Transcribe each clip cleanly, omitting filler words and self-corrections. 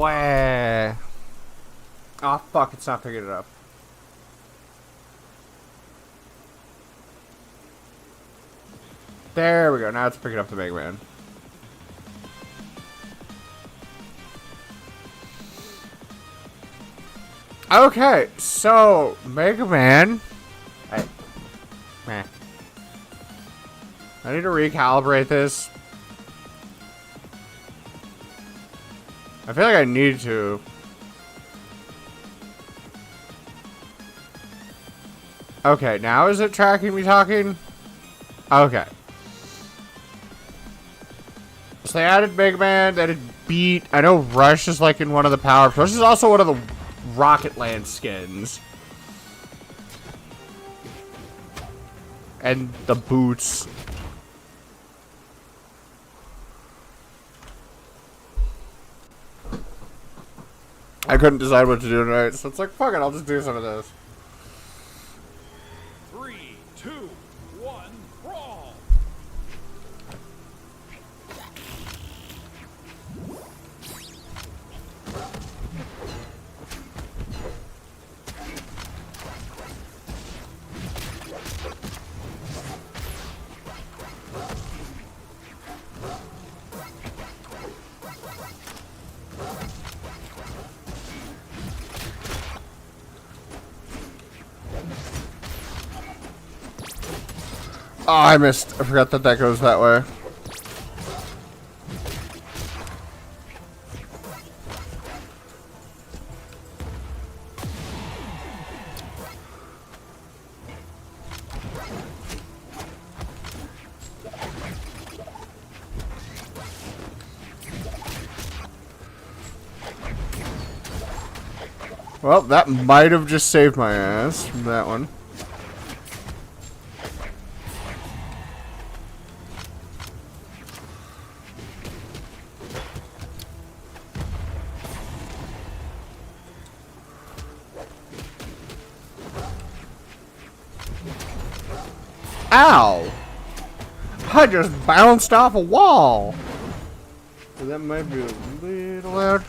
Wah. Oh fuck, it's not picking it up. There we go, now it's picking up the Megman. Okay, so Megaman. Hey. Meh. I need to recalibrate this. I feel like I need to. Okay, now is it tracking me talking? Okay. So they added Megaman, they added Beat. I know Rush is like in one of the power-ups. Rush is also one of the Rocket Land skins. And the boots. I couldn't decide what to do tonight, so it's like, fuck it, I'll just do some of this. 3, 2, 1, brawl! Oh, I missed. I forgot that that goes that way. Well, that might have just saved my ass from that one. Ow! I just bounced off a wall! That might be a little loud.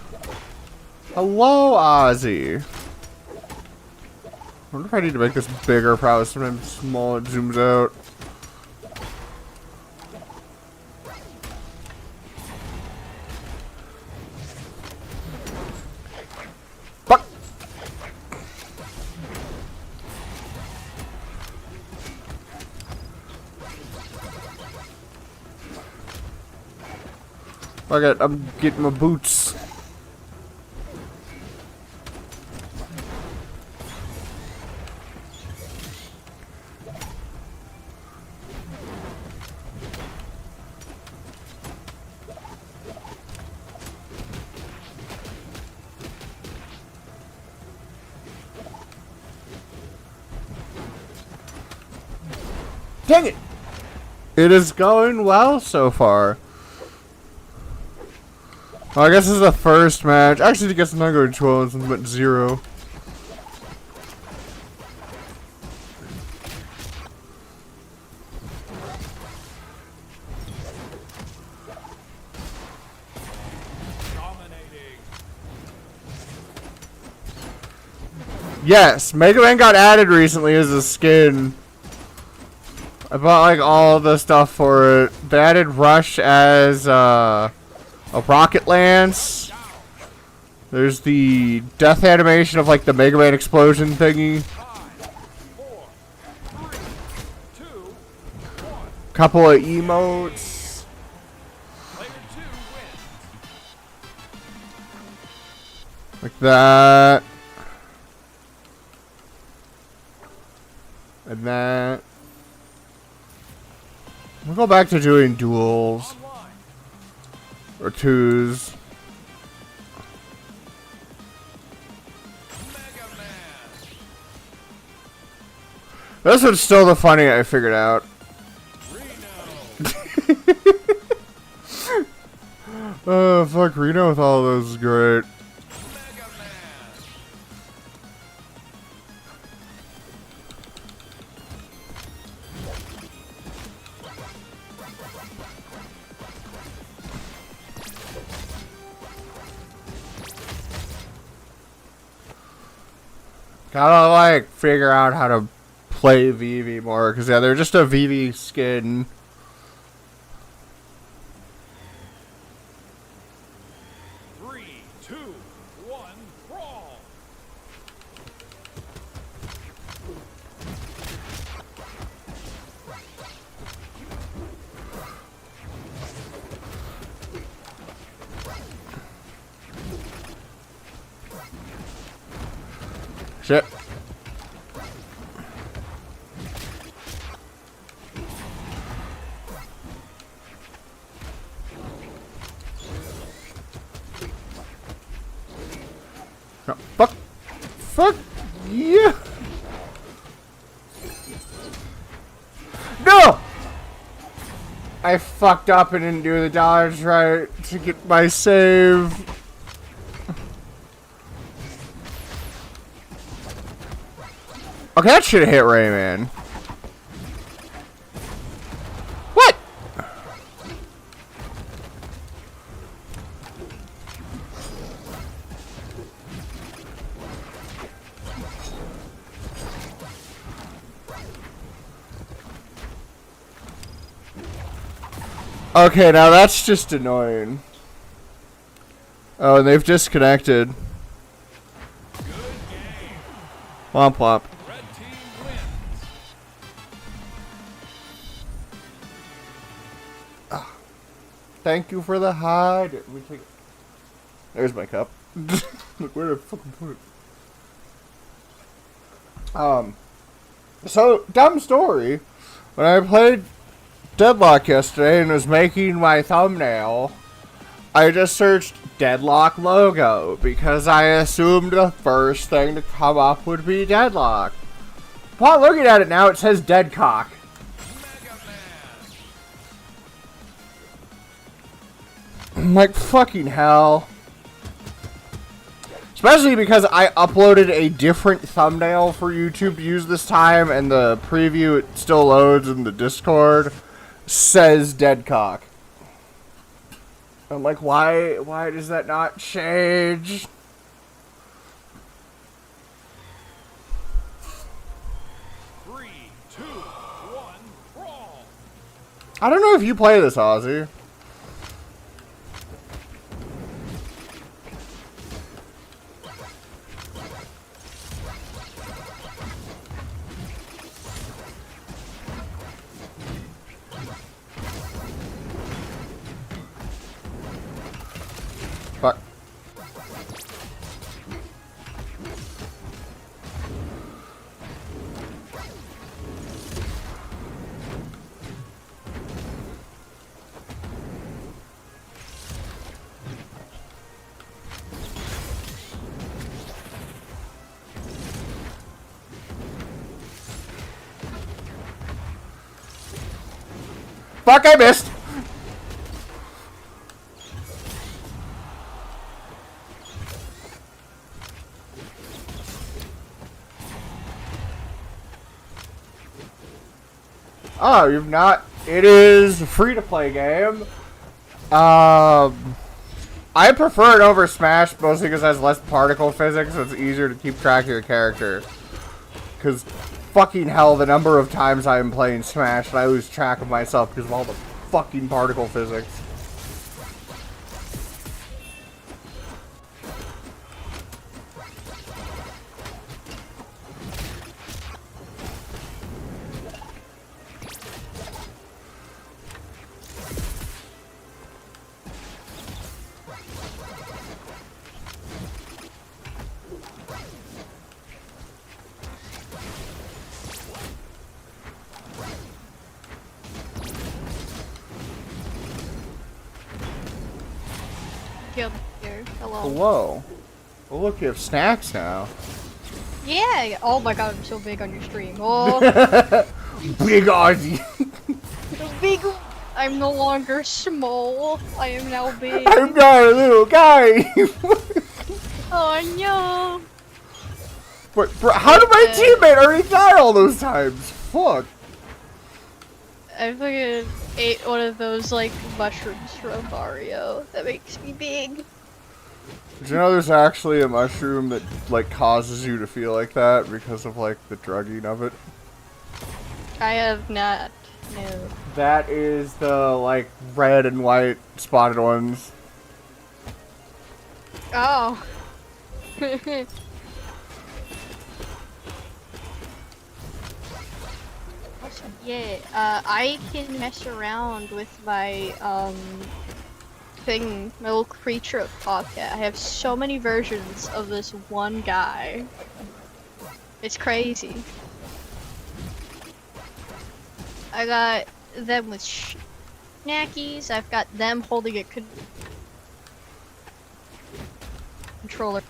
Hello, Ozzy! I wonder if I need to make this bigger. Probably sometimes small, it zooms out. Fuck! Fuck it, I'm getting my boots. Dang it! It is going well so far. Well, I guess this is the first match. Actually, I guess I'm not going 12 since I'm at 0. Yes, Mega Man got added recently as a skin. I bought like all the stuff for it. They added Rush as a rocket lance. There's the death animation of like the Mega Man explosion thingy. 5, 4, 3, 2, 1. Couple of emotes. Player 2 wins. Like that. And that. We'll go back to doing duels. Online. Or twos. Megaman. This one's still the funny I figured out. Reno. Oh, fuck, Reno with all those is great. Megaman. Gotta like figure out how to play Vivi more, cause yeah, they're just a Vivi skin. Three, two, one, brawl. Shit. No, fuck. Fuck. Yeah. No! I fucked up and didn't do the dodge right to get my save. Okay, that should have hit Rayman. What? Okay, now that's just annoying. Oh, and they've disconnected. Good game. Womp womp. Red team wins. Thank you for the hide. Let me take it. There's my cup. Look, where did I fucking put it? So, dumb story. When I played Deadlock yesterday and was making my thumbnail, I just searched Deadlock logo because I assumed the first thing to come up would be Deadlock. Upon looking at it now, it says Deadcock. Megaman. I'm like, fucking hell. Especially because I uploaded a different thumbnail for YouTube to use this time, and the preview, it still loads in the Discord, says Deadcock. I'm like, why does that not change? Three, two, one, brawl. I don't know if you play this, Ozzy. Fuck. Fuck, I missed! Oh, you've not. It is a free-to-play game. I prefer it over Smash, mostly because it has less particle physics, so it's easier to keep track of your character. Because, fucking hell, the number of times I am playing Smash and I lose track of myself because of all the fucking particle physics. Killed here. Hello. Hello. Well, look, you have snacks now. Yeah. Oh my god, I'm so big on your stream. Oh, Big Ozzy. big. I'm no longer small. I am now big. I'm not a little guy. Oh no. But, bro, how did my teammate already die all those times? Fuck. I fucking ate one of those like mushrooms from Mario. That makes me big. Did you know there's actually a mushroom that like causes you to feel like that because of like the drugging of it? I have not. No. That is the like red and white spotted ones. Oh. Yeah, I can mess around with my, thing, my little creature of pocket. I have so many versions of this one guy. It's crazy. I got them with snackies, I've got them holding a controller.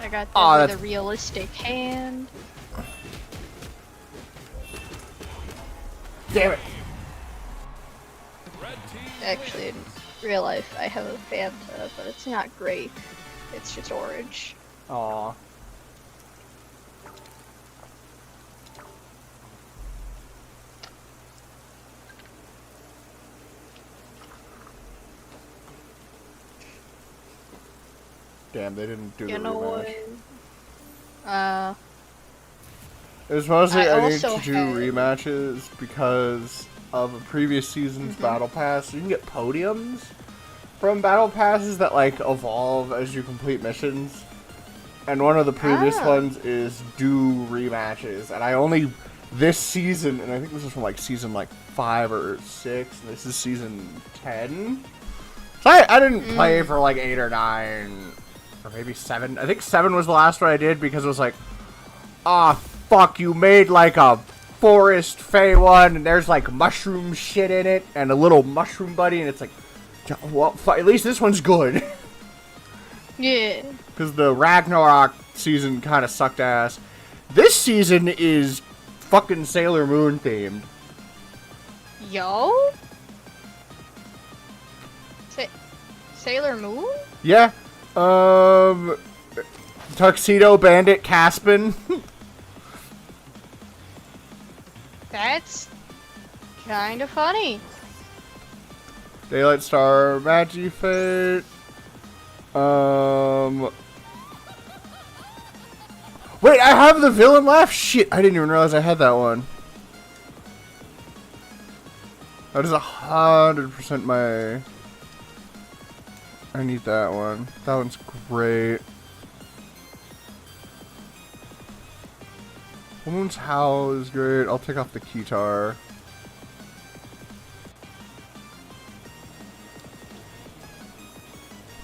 I got them with a realistic hand. Damn it! Red team Actually, in real life, I have a Fanta, but it's not grape. It's just orange. Aw. Damn, they didn't do You the know rematch. what? It was mostly I I need also to do had- rematches because of a previous season's battle pass. You can get podiums from battle passes that like evolve as you complete missions. And one of the previous Ah. ones is do rematches. And I only this season, and I think this is from like season like 5 or 6, and this is season 10. So I didn't play for like 8 or 9 or maybe 7. I think 7 was the last one I did because it was like, ah, fuck, you made like a forest fey one, and there's like mushroom shit in it, and a little mushroom buddy, and it's like, well, at least this one's good. Yeah. Because the Ragnarok season kind of sucked ass. This season is fucking Sailor Moon themed. Yo? Sailor Moon? Yeah. Tuxedo Bandit Caspin. That's kind of funny. Daylight Star Magifate. Wait, I have the villain laugh? Shit, I didn't even realize I had that one. That is 100% my... I need that one. That one's great. Woman's Howl is great. I'll take off the keytar.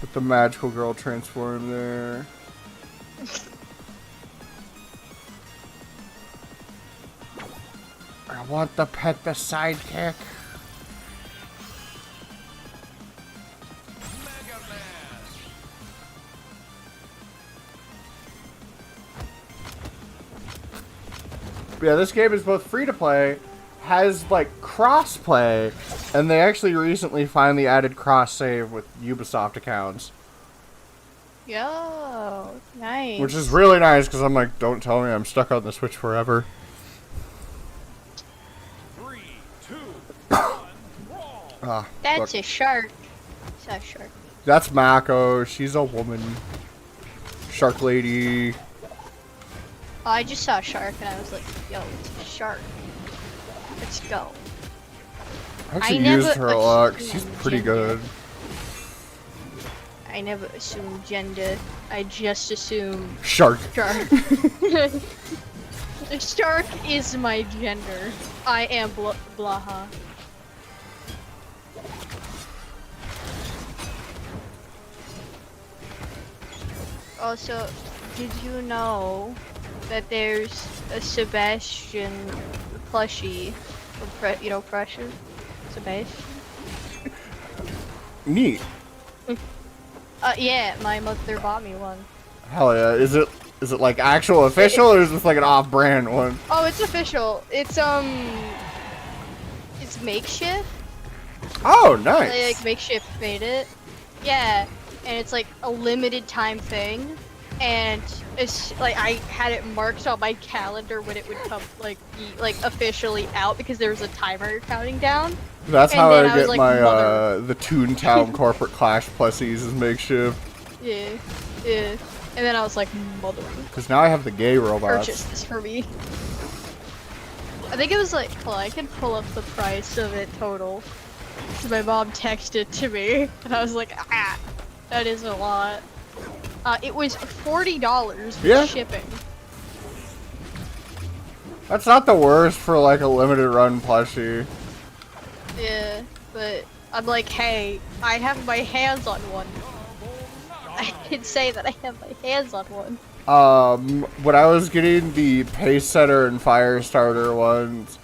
Put the magical girl transform there. I want the pet, the sidekick. Megaman. Yeah, this game is both free to play, has like cross play, and they actually recently finally added cross save with Ubisoft accounts. Yo, nice. Which is really nice because I'm like, don't tell me I'm stuck on the Switch forever. 3, 2, 1, brawl. Ah, That's fuck. a shark. It's a shark. That's Mako. She's a woman. Shark lady. Oh, I just saw a shark and I was like, yo, it's a shark. Let's go. I actually I used never her a lot. 'Cause she's assumed pretty gender. good. I never assume gender. I just assume Shark. shark. The shark is my gender. I am Blaha. Also, did you know that there's a Sebastian plushie? You know, Precious? Sebastian? Neat. Yeah, my mother bought me one. Hell yeah. Is it like actual official or is this like an off-brand one? Oh, it's official. It's makeshift. Oh, They nice. like makeshift made it. Yeah, and it's like a limited time thing. and it's like I had it marked on my calendar when it would come be officially out because there was a timer counting down. That's And how then I I was get like, my mother. the Toontown Corporate Clash plusies as makeshift. Yeah, yeah. And then I was like, mother, Because now I have the gay robots. purchase this for me. I think it was like, hold on, I can pull up the price of it total. So my mom texted to me, and I was like, ah, that is a lot. It was $40 with Yeah. shipping. That's not the worst for like a limited run plushie. Yeah, but I'm like, hey, I have my hands on one. I can say that I have my hands on one. When I was getting the Pace Setter and Firestarter ones,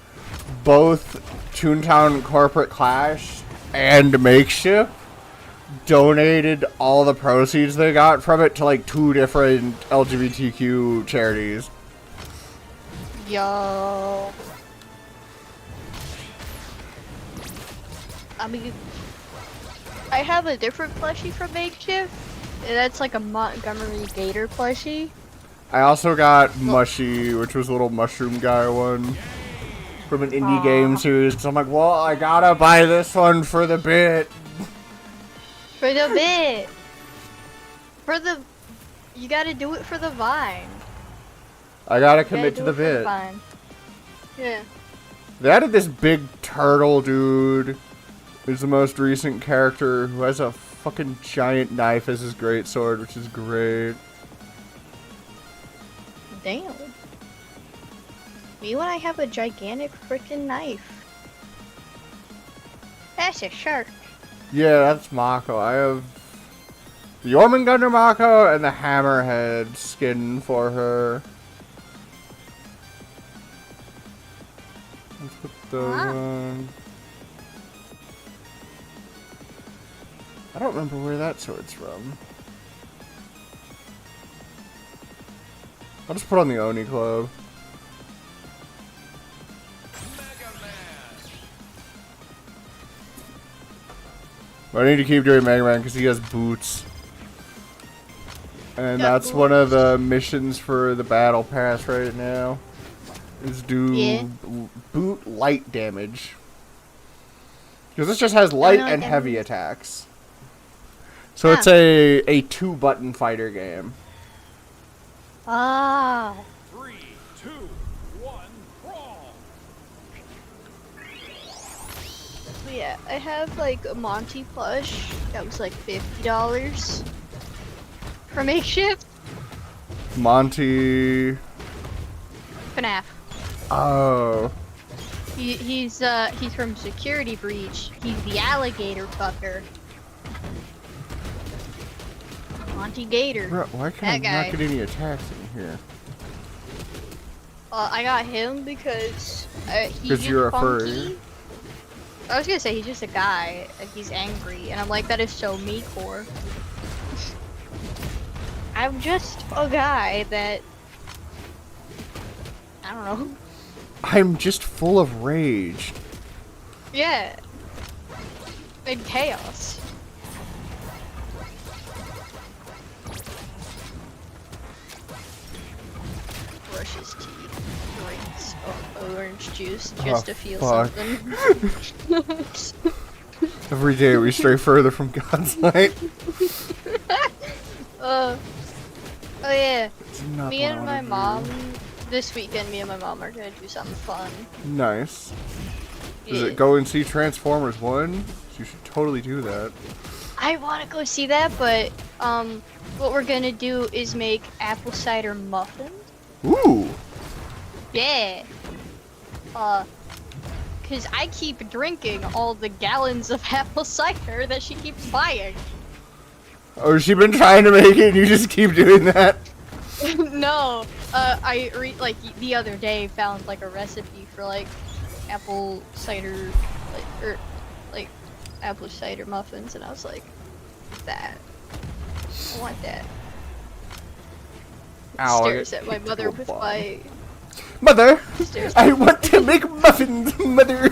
both Toontown Corporate Clash and Makeshift donated all the proceeds they got from it to like 2 different LGBTQ charities. Yo. I mean, I have a different plushie from Makeshift. And that's like a Montgomery Gator plushie. I also got Mushy, which was a little mushroom guy one from an indie game series. Cause I'm like, well, I gotta buy this one for the bit. For the bit. You gotta do it for the vine. I gotta You gotta commit to do the it for the bit. vine. Yeah. They added this big turtle dude. Who's the most recent character who has a fucking giant knife as his greatsword, which is great. Damn. Me when I have a gigantic freaking knife. That's a shark. Yeah, that's Mako. I have the Jormungandr Mako and the Hammerhead skin for her. Let's put those on. I don't remember where that sword's from. I'll just put on the Oni Club. But I need to keep doing Megaman because he has boots. And Got that's one of boots. the missions for the battle pass right now. Is do Yeah. boot light damage. Because this just has light know what and that heavy means. attacks. So it's Huh. a 2-button fighter game. Ah. 3, 2, 1, brawl! Yeah, I have like a Monty plush that was like $50 for Makeshift. Monty. FNAF. Oh. He's from Security Breach. He's the alligator fucker. Monty Gator. Bro, why can I That guy. not get any attacks in here? I got him because he's 'Cause you're a funky. furry. I was gonna say he's just a guy and he's angry, and I'm like, that is so me core. I'm just a guy that I don't know. I'm just full of rage. Yeah. And chaos. Brush his teeth. Drinks orange juice just to feel fuck. something. Every day we stray further from God's light. Oh yeah. It's not Me what I and my wanna mom, do. this weekend, me and my mom are gonna do something fun. Nice. Does Yeah. it go and see Transformers 1? You should totally do that. I want to go see that, but what we're gonna do is make apple cider muffins. Ooh. Yeah. Cause I keep drinking all the gallons of apple cider that she keeps buying. Oh, has she been trying to make it and you just keep doing that? No, like the other day found like a recipe for like apple cider, like apple cider muffins, and I was like, that. I want that. Ow, Stares at my mother with my Mother! stares. I want to make muffins, Mother!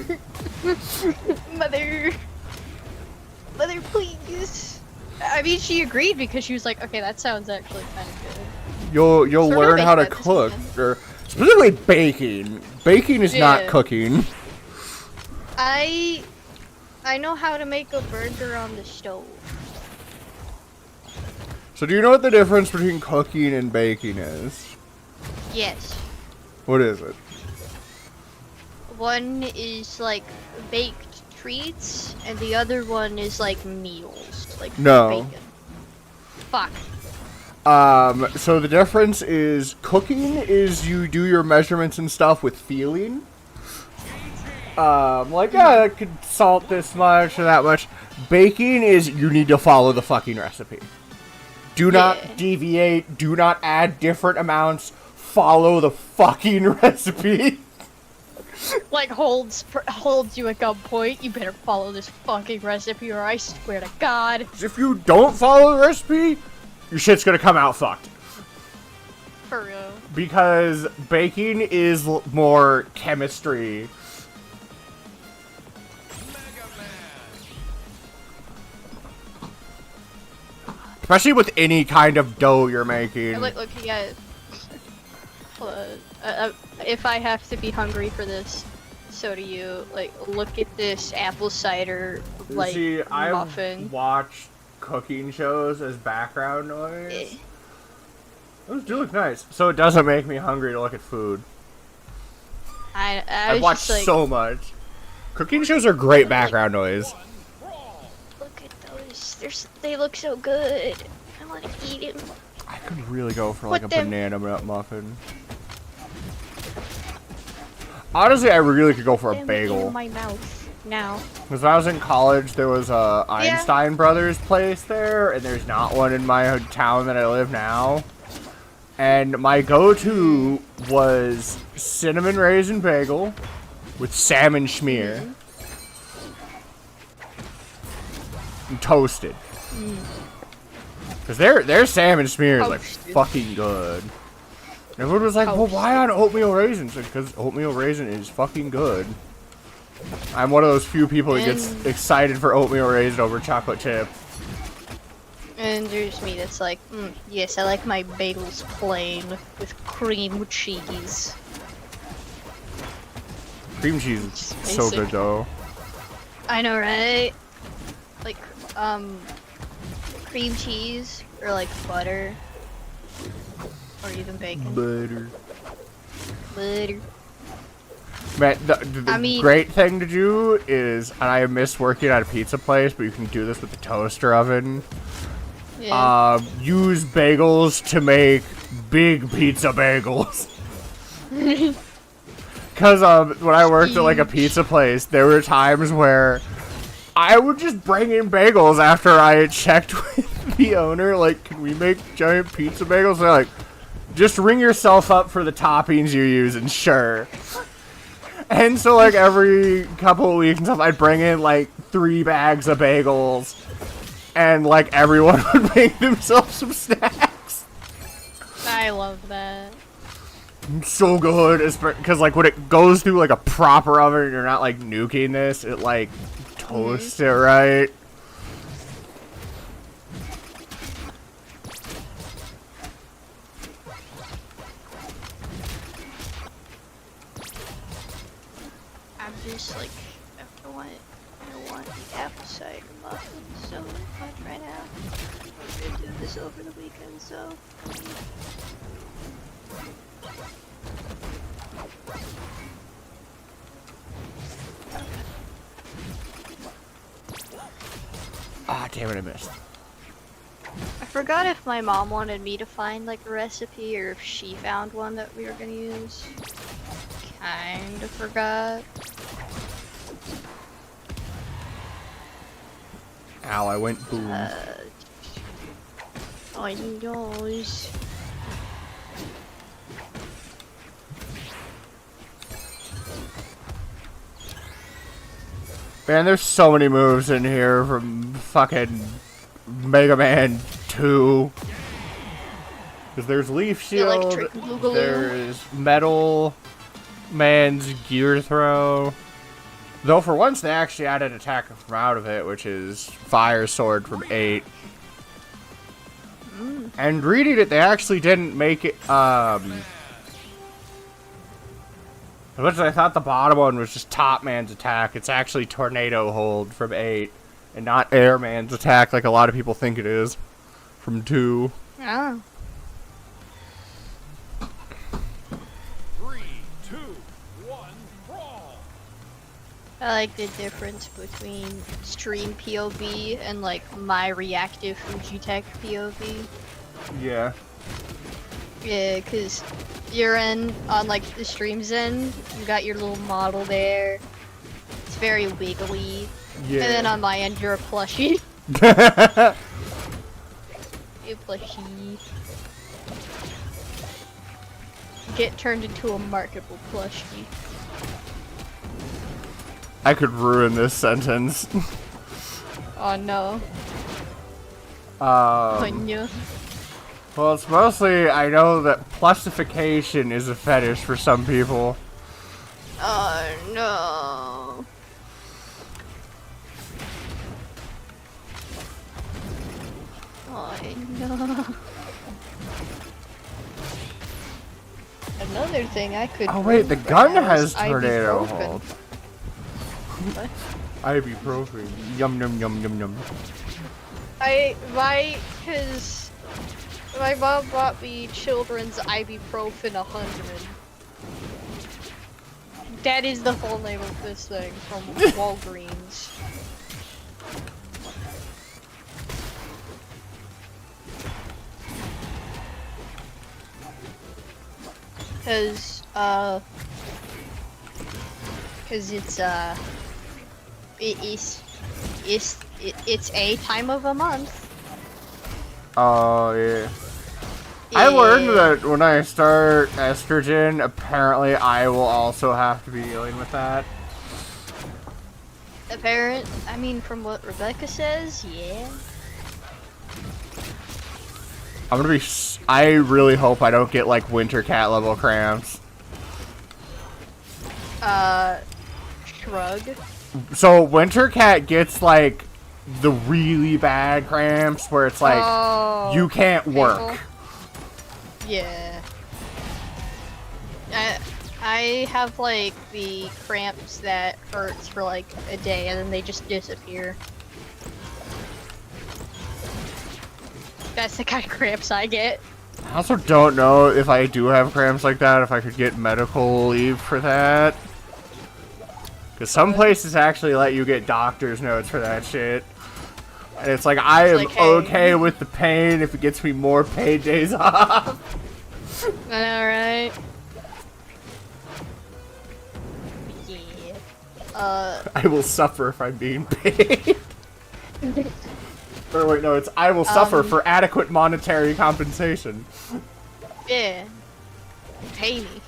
Mother, please. I mean, she agreed because she was like, okay, that sounds actually kind of good. You'll So we're gonna learn make how to that this cook, weekend. or specifically baking. Baking is not Yeah. cooking. I know how to make a burger on the stove. So do you know what the difference between cooking and baking is? Yes. What is it? One is like baked treats, and the other one is like meals, like No. bacon. Fuck. So the difference is cooking is you do your measurements and stuff with feeling. Like, yeah, I could salt this much or that much. Baking is you need to follow the fucking recipe. Do not Yeah. deviate. Do not add different amounts. Follow the fucking recipe. Like holds you at gunpoint. You better follow this fucking recipe, or I swear to God. If you don't follow the recipe, your shit's gonna come out fucked. For real. Because baking is more chemistry. Especially with any kind of dough you're making. Looking at. If I have to be hungry for this, so do you. Like, look at this apple cider like See, I've muffin. watched cooking shows as background noise. Eh. Those do look nice. So it doesn't make me hungry to look at food. I I've was watched just like, so much. Cooking shows are great background noise. look at those. They look so good. I want to eat them. I could really go for like Put a them- banana muffin. Honestly, I really could go for a In bagel. my mouth now. Because when I was in college, there was a Einstein Brothers place there, and there's not one in my town that I live now. And my go-to was cinnamon raisin bagel with salmon schmear. And toasted. Because their salmon schmear is like Toasted. fucking good. And everyone was like, well, why on oatmeal raisins? Because oatmeal raisin is fucking good. I'm one of those few people that gets And- excited for oatmeal raisin over chocolate chip. And there's me that's like, yes, I like my bagels plain with cream cheese. Cream cheese is so Basic. good though. I know, right? Like, cream cheese or like butter or even bacon. Butter. Butter. Man, the I mean- great thing to do is, and I miss working at a pizza place, but you can do this with the toaster oven. Yeah. Use bagels to make big pizza bagels. Cause when I worked at like a pizza place, there were times where I would just bring in bagels after I had checked with the owner, like, can we make giant pizza bagels? They're like, just ring yourself up for the toppings you're using, sure. And so like every couple of weeks and stuff, I'd bring in like 3 bags of bagels. And like everyone would make themselves some snacks. I love that. So good, because like when it goes through like a proper oven, you're not like nuking this. It like toasts it right. I'm just like, I want the apple cider muffin so much right now. I'm gonna do this over the weekend, so. Ah, damn it, I missed. I forgot if my mom wanted me to find like a recipe or if she found one that we were gonna use. Kinda forgot. Ow, I went boom. I knows. Man, there's so many moves in here from fucking Mega Man 2. Because there's Leaf Shield, Electric Boogaloo. there's Metal Man's Gear Throw. Though for once they actually added attack from out of it, which is Fire Sword from 8. And reading it, they actually didn't make it, which I thought the bottom one was just Top Man's attack. It's actually Tornado Hold from 8, and not Airman's attack like a lot of people think it is from 2. Oh. 3, 2, 1, brawl. I like the difference between stream POV and like my reactive Fujitech POV. Yeah. Yeah, cause you're in on like the stream's end, you got your little model there. It's very wiggly. Yeah. And then on my end, you're a plushie. You plushie. Get turned into a marketable plushie. I could ruin this sentence. Oh no. Oh no. Well, it's mostly, I know that plusification is a fetish for some people. Oh no. Oh no. Another thing I could. Oh wait, the bring gun right now has is tornado ibuprofen. hold. What? Ibuprofen. Yum yum yum yum yum. Cause my mom bought me children's ibuprofen 100. That is the full name of this thing from Walgreens. Cause it's a time of a month. Oh yeah. I learned that when I start estrogen, apparently I will also have to be dealing with that. I mean, from what Rebecca says, yeah. I'm gonna be. I really hope I don't get like winter cat level cramps. Shrug. So winter cat gets like the really bad cramps where it's like you can't work. Painful. Yeah. I have like the cramps that hurts for like a day and then they just disappear. That's the kind of cramps I get. I also don't know if I do have cramps like that, if I could get medical leave for that. Because some places actually let you get doctor's notes for that shit. And it's like, I am like, hey. okay with the pain if it gets me more paid days off. I know, right? Yeah. I will suffer if I'm being paid. Or wait, no, it's I will suffer for adequate monetary compensation. Yeah. Pay me.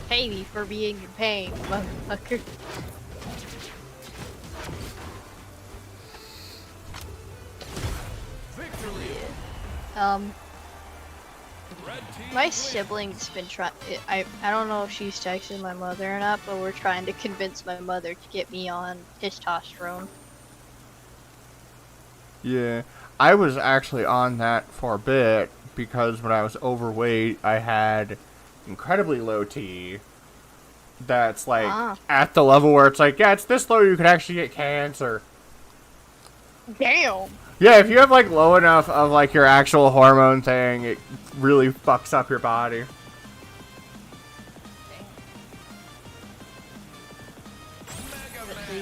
Pay me for being in pain, motherfucker. My sibling's been trying. I don't know if she's texting my mother or not, but we're trying to convince my mother to get me on testosterone. Yeah, I was actually on that for a bit because when I was overweight, I had incredibly low T. That's like at the level where it's like, yeah, it's this low you could actually get cancer. Damn. Yeah, if you have like low enough of like your actual hormone thing, it really fucks up your body.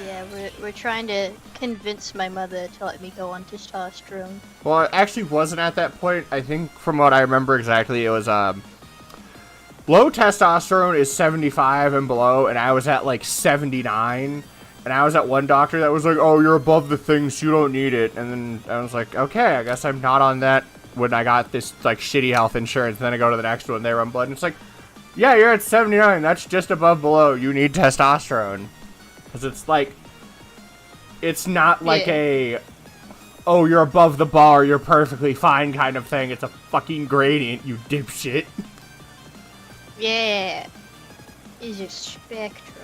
Yeah, we're trying to convince my mother to let me go on testosterone. Well, it actually wasn't at that point. I think from what I remember exactly, it was low testosterone is 75 and below, and I was at like 79. And I was at one doctor that was like, oh, you're above the things, you don't need it. And then I was like, okay, I guess I'm not on that when I got this like shitty health insurance. And then I go to the next one, they run blood, and it's like, yeah, you're at 79, that's just above below, you need testosterone. Because it's like, it's not like oh, you're above the bar, you're perfectly fine kind of thing. It's a fucking gradient, you dipshit. Yeah. It's a spectrum.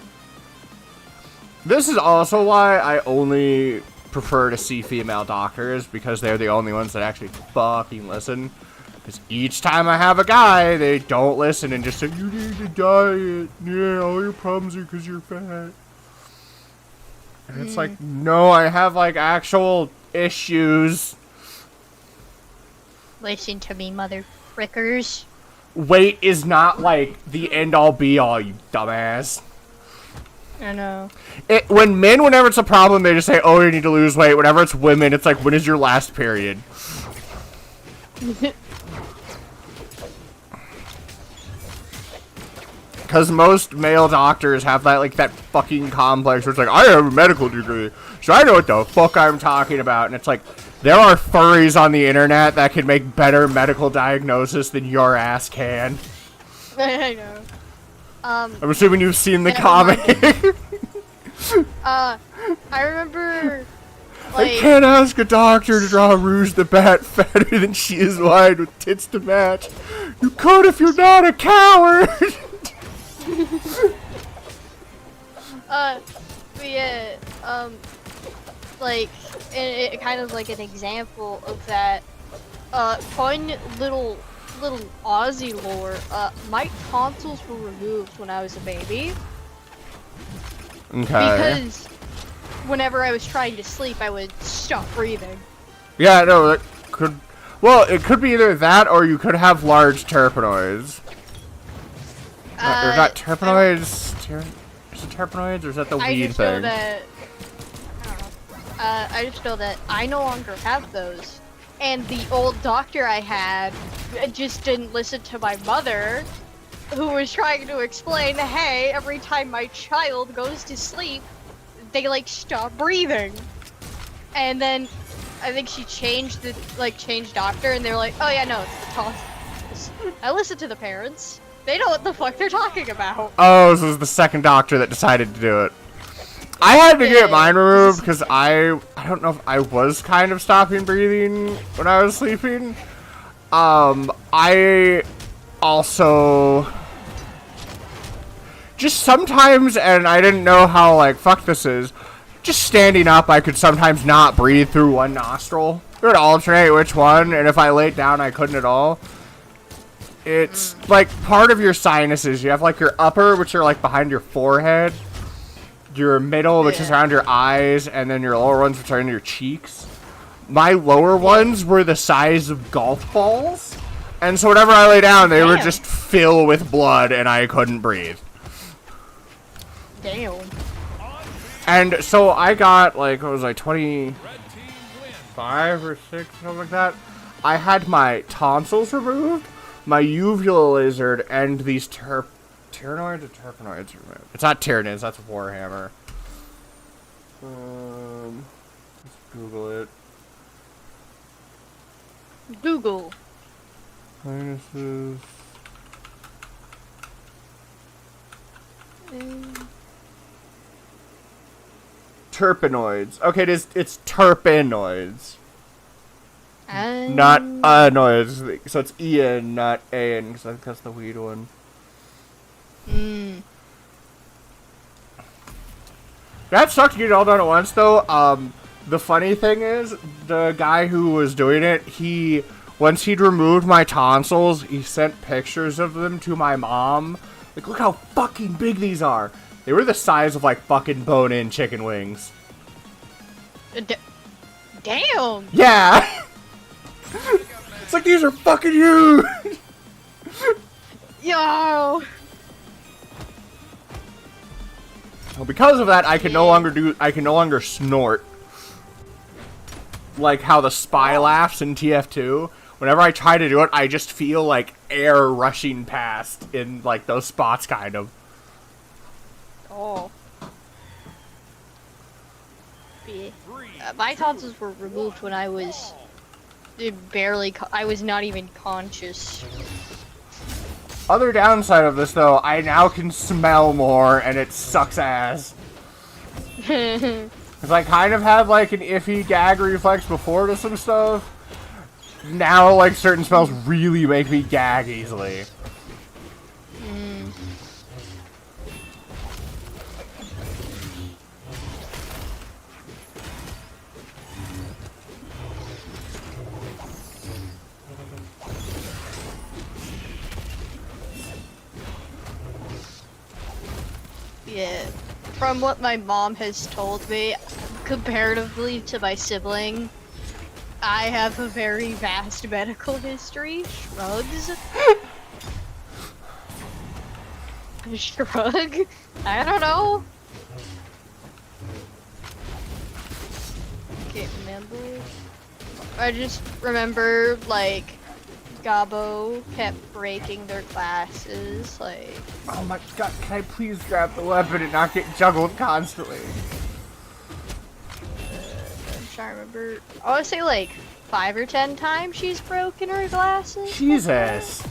This is also why I only prefer to see female doctors because they're the only ones that actually fucking listen. Because each time I have a guy, they don't listen and just say, you need to diet. Yeah, all your problems are because you're fat. And it's like, no, I have like actual issues. Listen to me, mother frickers. Weight is not like the end all be all, you dumbass. I know. Whenever it's a problem, they just say, oh, you need to lose weight. Whenever it's women, it's like, when is your last period? Because most male doctors have that, like, that fucking complex where it's like, I have a medical degree, so I know what the fuck I'm talking about. And it's like, there are furries on the internet that can make better medical diagnosis than your ass can. I know. I'm assuming you've seen the comic. I remember, I like, can't ask a doctor to draw Rouge the Bat fatter than she is wide with tits to match. You could if you're not a coward. but yeah, like, it kind of like an example of that, fun little Aussie lore, my tonsils were removed when I was a baby. Okay. Because whenever I was trying to sleep, I would stop breathing. Yeah, no, that could... Well, it could be either that or you could have large terpenoids. Or not terpenoids... Is it terpenoids or is that the weed thing? I don't know. I just know that I no longer have those. And the old doctor I had just didn't listen to my mother, who was trying to explain, hey, every time my child goes to sleep, they, like, stop breathing. And then I think she changed doctor, and they're like, oh yeah, no, it's the tonsils. I listen to the parents. They know what the fuck they're talking about. Oh, this was the second doctor that decided to do it. I had to get mine removed because I don't know if I was kind of stopping breathing when I was sleeping. I also just sometimes, and I didn't know how, like, fuck this is, just standing up I could sometimes not breathe through one nostril. It would alternate which one, and if I laid down I couldn't at all. It's like part of your sinuses. You have like your upper, which are like behind your forehead, your middle, which is around your eyes, and then your lower ones, which are in your cheeks. My lower ones were the size of golf balls, and so whenever I lay down, they would just fill with blood, and I couldn't breathe. Damn. And so I got, like, what was I, 25 or 6, something like that. I had my tonsils removed, my uvula lizard, and these tyranoids or terpenoids removed. It's not tyranids, that's Warhammer. Let's Google it. Google. Sinuses. Terpenoids. Okay, it's terpenoids. Not noids. So it's E-N, not A-N, because I think that's the weed one. That sucked to get it all done at once, though. The funny thing is, the guy who was doing it, once he'd removed my tonsils, he sent pictures of them to my mom. Like, look how fucking big these are. They were the size of, like, fucking bone-in chicken wings. Damn! Yeah! It's like, these are fucking huge! Yo! Well, because of that, I can no longer snort. Like how the spy laughs in TF2. Whenever I try to do it, I just feel like air rushing past in, like, those spots, kind of. Oh. My tonsils were removed when I was I was not even conscious. Other downside of this, though, I now can smell more, and it sucks ass. Because I kind of had, like, an iffy gag reflex before to some stuff. Now, like, certain smells really make me gag easily. Yeah. From what my mom has told me, comparatively to my sibling, I have a very vast medical history. Shrugs. Shrug? I don't know. Can't remember. I just remember, like, Gabo kept breaking their glasses, like... Oh my god, can I please grab the weapon and not get juggled constantly? I'm trying to remember. I want to say, like, 5 or 10 times she's broken her glasses. Jesus.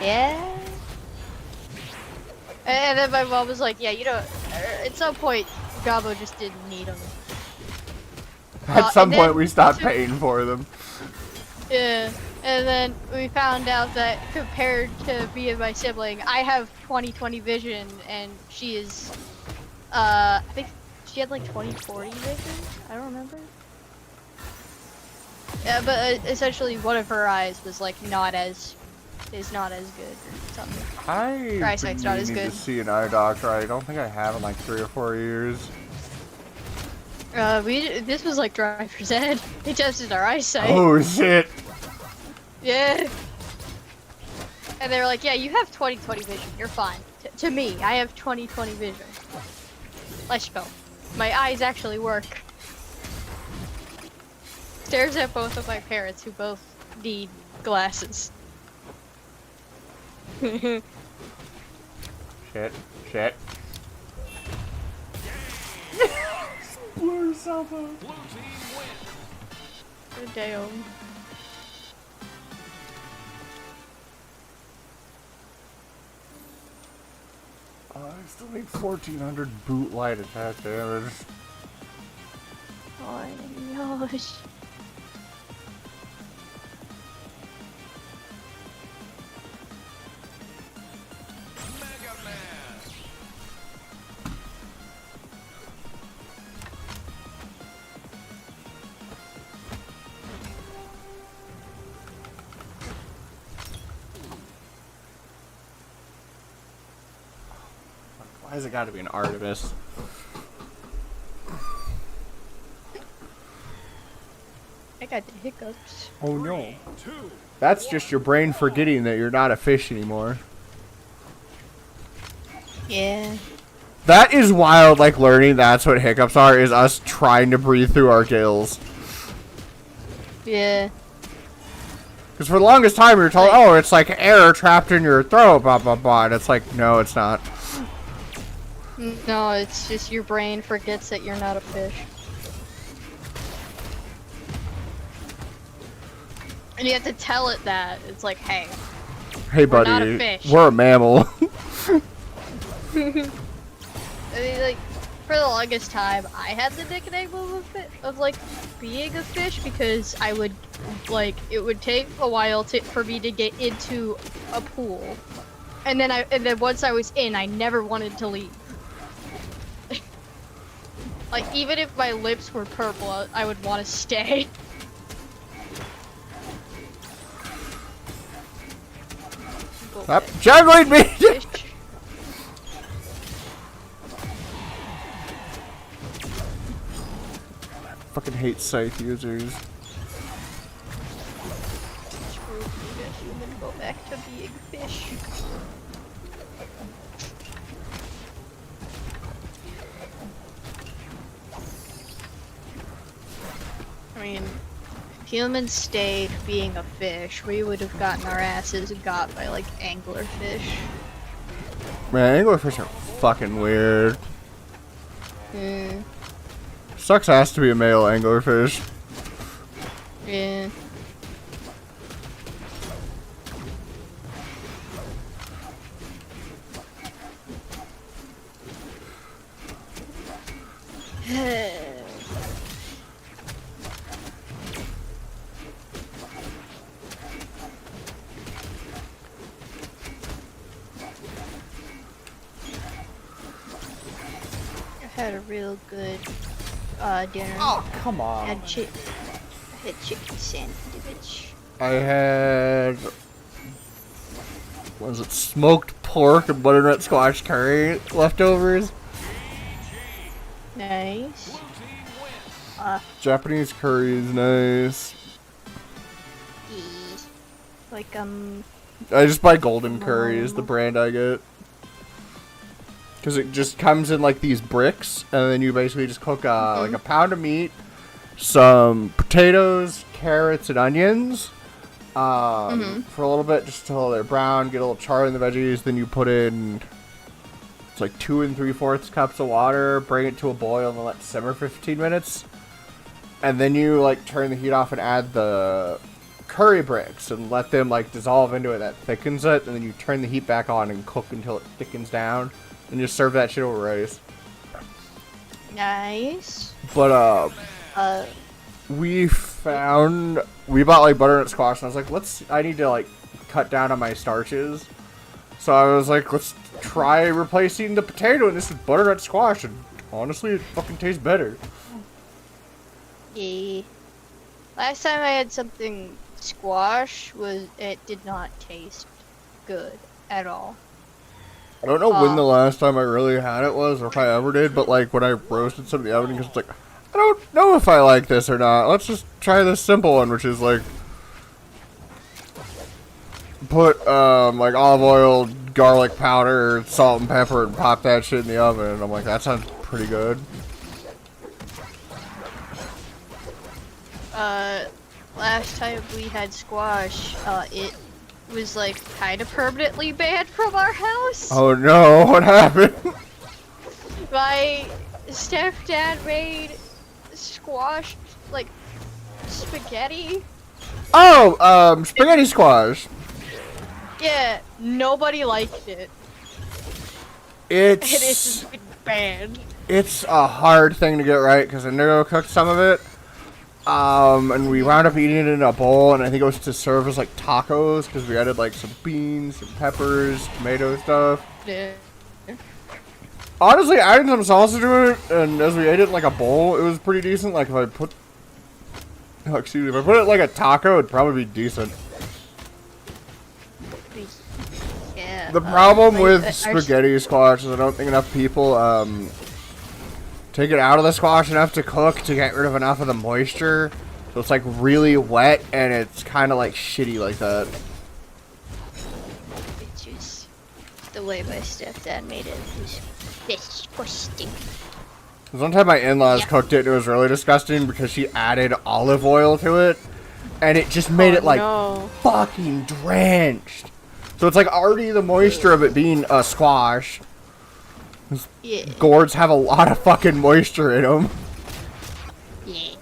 Yeah. And then my mom was like, yeah, you know, at some point, Gabo just didn't need them. At some point, we stopped paying for them. Yeah. And then we found out that compared to me and my sibling, I have 20/20 vision, and she is, I think she had like 20/40 vision. I don't remember. Yeah, but essentially one of her eyes was like is not as good or something. Her eyesight's not as need good. to see an eye doctor. I don't think I have in like 3 or 4 years. This was like driver's ed. They tested our eyesight. Oh shit. Yeah. And they were like, yeah, you have 20/20 vision. You're fine. To me, I have 20/20 vision. Let's go. My eyes actually work. Stares at both of my parents, who both need glasses. Shit. Shit. Blew herself up. Blue team wins. Good damn. I still need 1400 boot light attack damage. Oh my gosh. Megaman. Why has it got to be an Artemis? I got the hiccups. Oh no. 2. That's just your brain forgetting that you're not a fish anymore. Yeah. That is wild, like learning that's what hiccups are, is us trying to breathe through our gills. Yeah. Because for the longest time we were told, oh, it's like air trapped in your throat, blah, blah, blah. And it's like, no, it's not. No, it's just your brain forgets that you're not a fish. And you have to tell it that. It's like, hey. Hey, We're buddy, not a fish. we're a mammal. I mean, like, for the longest time, I had the nickname of like, being a fish because I would, like, it would take a while for me to get into a pool. And then once I was in, I never wanted to leave. Like, even if my lips were purple, I would want to stay. Stop juggling me! Fish. Fucking hate scythe users. Screw being a human, go back to being fish. I mean, if humans stayed being a fish, we would have gotten our asses got by, like, anglerfish. Man, anglerfish are fucking weird. Hmm. Sucks has to be a male anglerfish. Yeah. I had a real good dinner. Oh, come on. I had chicken sandwich. I had... what was it? Smoked pork and butternut squash curry leftovers. Nice. Japanese curry is nice. Like, I just buy Golden Curry is the brand I get. Because it just comes in like these bricks, and then you basically just cook like a pound of meat, some potatoes, carrots, and onions for a little bit, just until they're brown, get a little char in the veggies, then you put in, it's like 2 3/4 cups of water, bring it to a boil, and let it simmer for 15 minutes. And then you like turn the heat off and add the curry bricks and let them like dissolve into it. That thickens it, and then you turn the heat back on and cook until it thickens down. And just serve that shit over rice. nice. But, we bought, like, butternut squash, and I was like, I need to, like, cut down on my starches. So I was like, let's try replacing the potato, and this is butternut squash, and honestly, it fucking tastes better. Yeah. Last time I had something squash, it did not taste good at all. I don't know when the last time I really had it was, or if I ever did, but, like, when I roasted some of the oven, because it's like, I don't know if I like this or not. Let's just try this simple one, which is, like, put, like, olive oil, garlic powder, salt and pepper, and pop that shit in the oven. And I'm like, that sounds pretty good. Last time we had squash, it was, like, kind of permanently banned from our house. Oh no, what happened? My stepdad made squash, like, spaghetti. Oh, spaghetti squash. Yeah, nobody liked it. It's... And it's banned. It's a hard thing to get right, because Indigo cooked some of it. And we wound up eating it in a bowl, and I think it was to serve as, like, tacos, because we added, like, some beans, some peppers, tomato stuff. Yeah. Honestly, adding some salsa to it, and as we ate it in, like, a bowl, it was pretty decent. Like, if I put... Oh, excuse me. If I put it like a taco, it'd probably be decent. Yeah. The problem with spaghetti squash is I don't think enough people, take it out of the squash enough to cook to get rid of enough of the moisture. So it's like really wet and it's kind of like shitty like that. It's just the way my stepdad made it was disgusting. One time my in-laws cooked it and it was really disgusting because she added olive oil to it and it just made it like fucking drenched. So it's like already the moisture of it being a squash. Yeah. Gourds have a lot of fucking moisture in them. Yeah.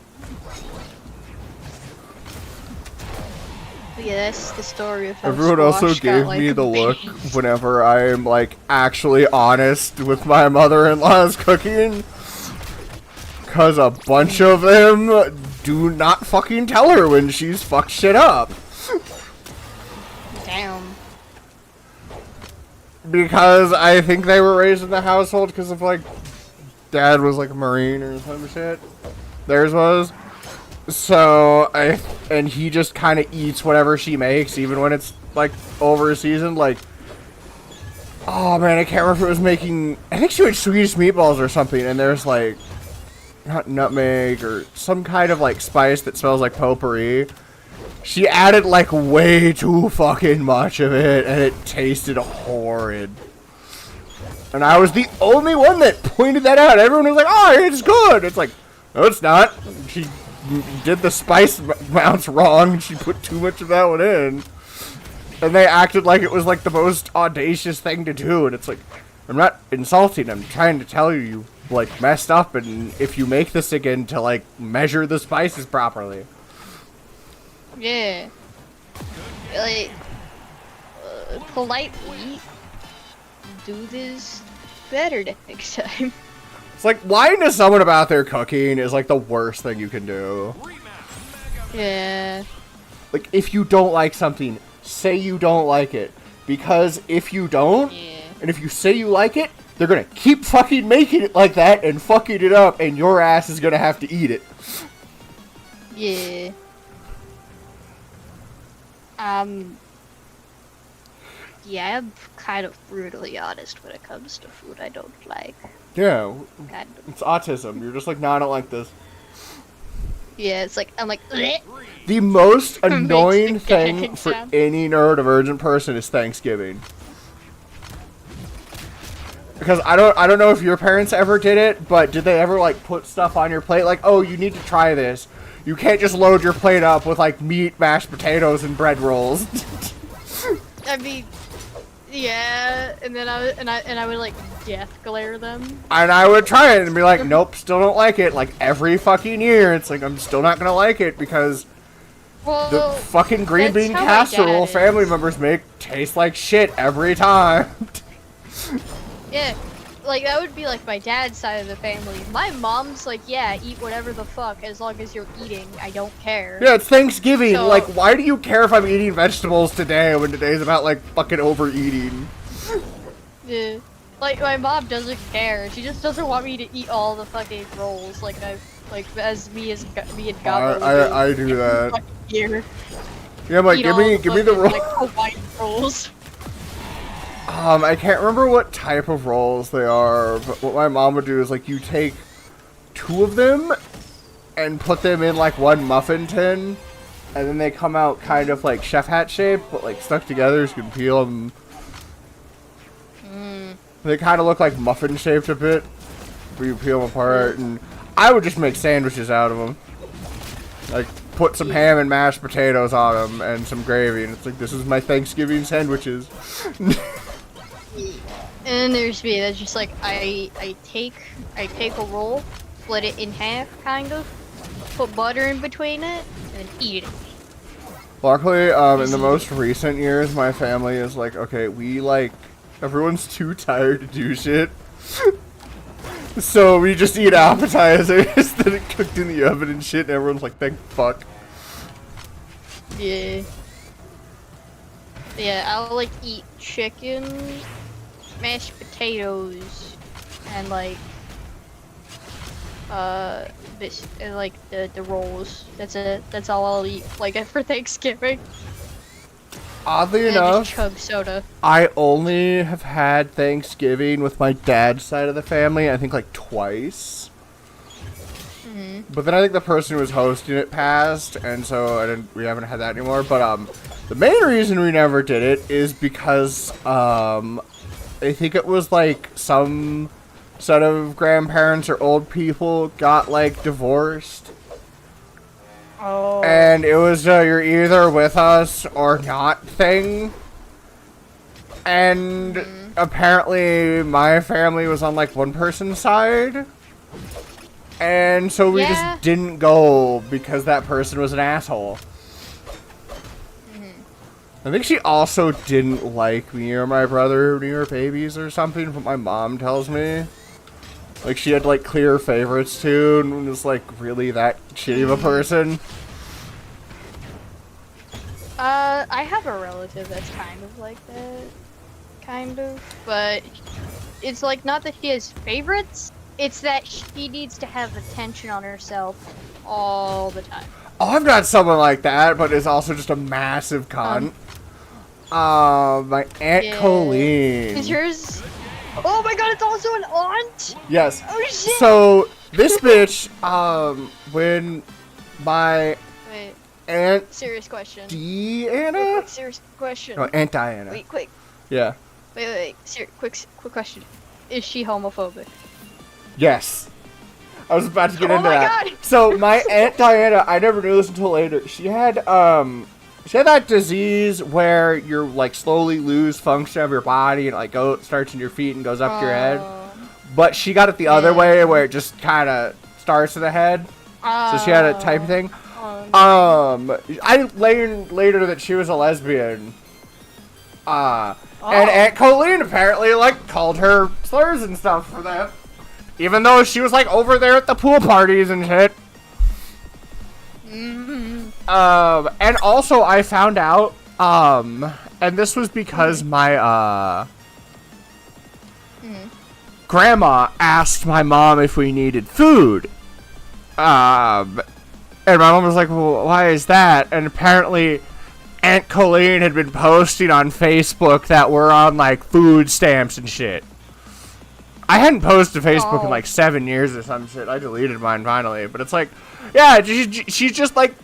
But yeah, that's the story of how Everyone also squash got, gave like, me the look banned. whenever I'm like actually honest with my mother-in-law's cooking. Cause a bunch of them do not fucking tell her when she's fucked shit up. Damn. Because I think they were raised in the household because of like dad was like a Marine or some shit. Theirs was. So and he just kind of eats whatever she makes even when it's like over seasoned. Like, oh man, I can't remember if it was making, I think she made Swedish meatballs or something, and there's like not nutmeg or some kind of like spice that smells like potpourri. She added like way too fucking much of it and it tasted horrid. And I was the only one that pointed that out. Everyone was like, oh, it's good. It's like, no, it's not. She did the spice amounts wrong. She put too much of that one in. And they acted like it was like the most audacious thing to do. And it's like, I'm not insulting. I'm trying to tell you, you like messed up. And if you make this again, to like measure the spices properly. Yeah. Like, politely do this better next time. It's like lying to someone about their cooking is like the worst thing you can do. Yeah. Like, if you don't like something, say you don't like it. Because if you don't, and if you say you like it, they're gonna keep fucking making it like that and fucking it up, and your ass is gonna have to eat it. Yeah. Yeah, I'm kind of brutally honest when it comes to food I don't like. Yeah, Kind of. it's autism. You're just like, no, I don't like this. Yeah, it's like, I'm like, bleh. The most Makes the annoying thing gagging for sound. any neurodivergent person is Thanksgiving. Because I don't know if your parents ever did it, but did they ever like put stuff on your plate like, oh, you need to try this. You can't just load your plate up with like meat, mashed potatoes, and bread rolls. I mean, yeah, and then I would like death glare them. And I would try it and be like, nope, still don't like it. Like every fucking year, it's like I'm still not gonna like it because Well, the fucking green that's bean how my casserole dad family is. members make tastes like shit every time. Yeah, like that would be like my dad's side of the family. My mom's like, yeah, eat whatever the fuck as long as you're eating. I don't care. Yeah, it's Thanksgiving. So- Like, why do you care if I'm eating vegetables today when today's about like fucking overeating? Yeah. Like my mom doesn't care. She just doesn't want me to eat all the fucking rolls like me and God. I do that. Year. Yeah, I'm like, Eat give all me the fucking, roll. like, Hawaiian rolls. I can't remember what type of rolls they are, but what my mom would do is like you take 2 of them and put them in like one muffin tin, and then they come out kind of like chef hat shape, but like stuck together so you can peel them. They kind of look like muffin shaped a bit, where you peel them apart, and I would just make sandwiches out of them. Like put some ham and mashed potatoes on them and some gravy, and it's like this is my Thanksgiving sandwiches. And there's me. That's just like I take a roll, split it in half, kind of, put butter in between it, and eat it. Luckily, in the most recent years, my family is like, okay, we like, everyone's too tired to do shit. So we just eat appetizers that are cooked in the oven and shit, and everyone's like, thank fuck. Yeah. Yeah, I'll like eat chicken, mashed potatoes, and like this and like the rolls. That's it. That's all I'll eat like for Thanksgiving. Oddly And I enough, just chug soda. I only have had Thanksgiving with my dad's side of the family, I think like twice. But then I think the person who was hosting it passed, and so we haven't had that anymore. But the main reason we never did it is because I think it was like some set of grandparents or old people got like divorced, Oh. and it was you're either with us or not thing. And apparently my family was on like one person's side. And so we Yeah. just didn't go because that person was an asshole. I think she also didn't like me or my brother when we were babies or something, what my mom tells me. Like, she had, like, clear favorites, too, and was, like, really that shitty of a person. I have a relative that's kind of like that. Kind of. But it's like not that she has favorites, it's that she needs to have attention on herself all the time. Oh, I've got someone like that, but is also just a massive cunt. My Aunt Yeah. Colleen. Is yours? Oh my god, it's also an aunt! Yes. Oh shit! So, this bitch, when my Wait, Aunt serious question. Deanna? Quick, serious question. No, Aunt Diana. Wait, quick. Yeah. Wait. Quick question. Is she homophobic? Yes. I was about to get Oh into my that. God! So my Aunt Diana, I never knew this until later. She had that disease where you like slowly lose function of your body and like starts in your feet and goes up to your head. But she got it the other way where it just kind of starts to the head. So she had a type thing. I learned later that she was a lesbian. And Aunt Colleen apparently like called her slurs and stuff for that. Even though she was like over there at the pool parties and shit. And also I found out, and this was because my, grandma asked my mom if we needed food. And my mom was like, well, why is that? And apparently Aunt Colleen had been posting on Facebook that we're on like food stamps and shit. I hadn't posted to Facebook in like 7 years or some shit. I deleted mine finally, but it's like, yeah, she's just like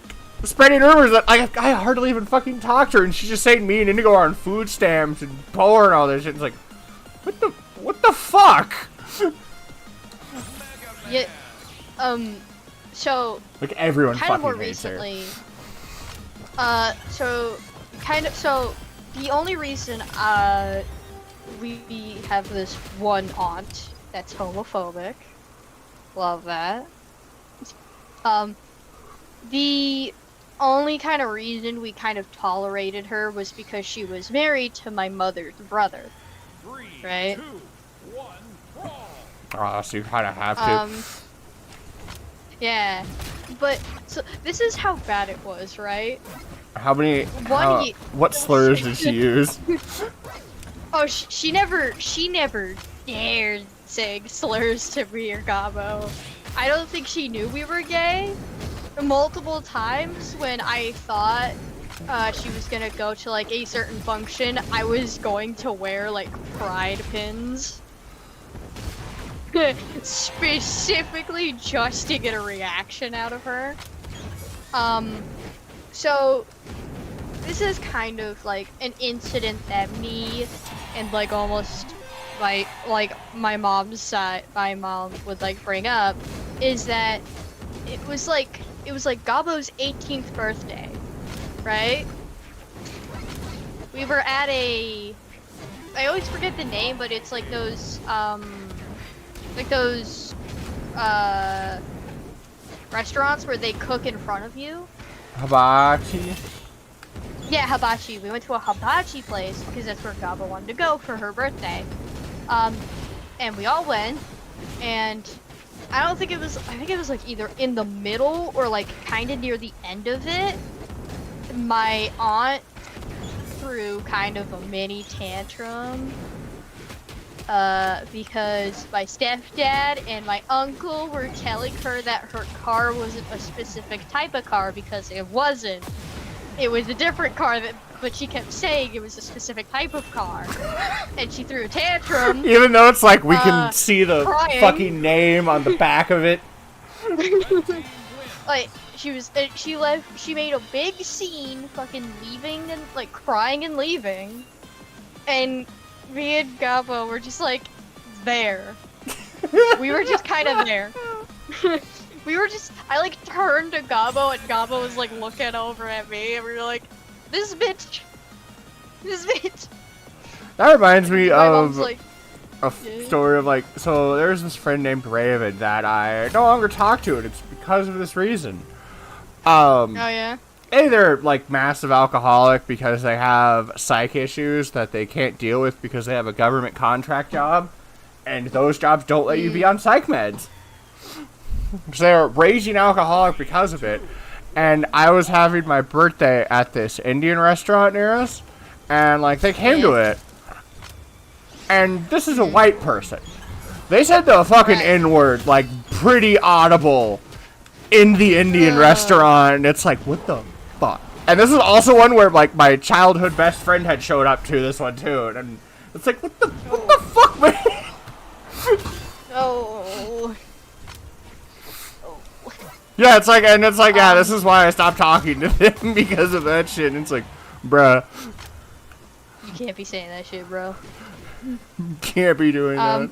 spreading rumors that I hardly even fucking talked to her, and she's just saying me and Indigo are on food stamps and poor and all this shit. It's like, what the fuck? Yeah. So. Like everyone kind of fucking more hates recently. So the only reason we have this one aunt that's homophobic. Love that. The only kind of reason we kind of tolerated her was because she was married to my mother's brother. 3, right? 2, 1, brawl. Oh, so you kind of have to. Yeah, but so this is how bad it was, right? What slurs did she use? Oh, she never dared say slurs to me or Gabo. I don't think she knew we were gay. Multiple times when I thought she was gonna go to like a certain function, I was going to wear like pride pins. Specifically just to get a reaction out of her. So this is kind of like an incident that me and like almost my mom's side, my mom would like bring up, is that it was like Gabo's 18th birthday, right? We were at I always forget the name, but it's like those restaurants where they cook in front of you. Hibachi? Yeah, hibachi. We went to a hibachi place because that's where Gaba wanted to go for her birthday. And we all went, and I think it was like either in the middle or like kind of near the end of it. My aunt threw kind of a mini tantrum. Because my stepdad and my uncle were telling her that her car wasn't a specific type of car because it wasn't. It was a different car, but she kept saying it was a specific type of car. And she threw a tantrum. Even though it's like we can see the crying. fucking name on the back of it. Like, she made a big scene fucking leaving and like crying and leaving. And me and Gabo were just like there. We were just kind of there. I like turned to Gabo and Gabo was like looking over at me and we were like, this bitch. That reminds me My of mom's like, a story of like, so there's this friend named Raven that I no longer talk to, and it's because of this reason. oh yeah? They're like massive alcoholic because they have psych issues that they can't deal with because they have a government contract job, and those jobs don't let you be on psych meds. So they're raging alcoholic because of it. And I was having my birthday at this Indian restaurant near us, and like they came to it, and this is a white person. They said the fucking N-word like pretty audible in the Indian restaurant, and it's like, what the fuck? And this is also one where like my childhood best friend had showed up to this one too, and it's like, what the fuck, man? Oh. Yeah, it's like, yeah, this is why I stopped talking to them because of that shit. And it's like, bruh, You can't be saying that shit, bro. can't be doing that.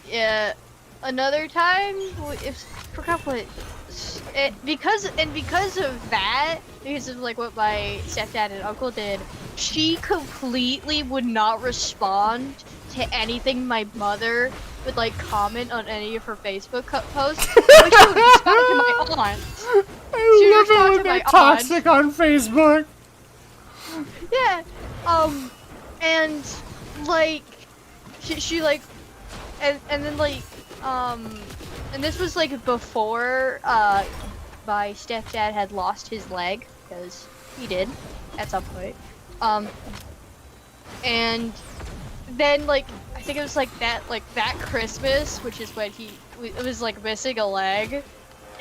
Yeah, another time, forgot what. Because of that, because of like what my stepdad and uncle did, she completely would not respond to anything my mother would like comment on any of her Facebook posts. She would respond to my aunt. I love it when they're toxic on Facebook. Yeah, and like she like, and then like and this was like before my stepdad had lost his leg, because he did at some point. And then like I think it was like that Christmas, which is when it was like missing a leg.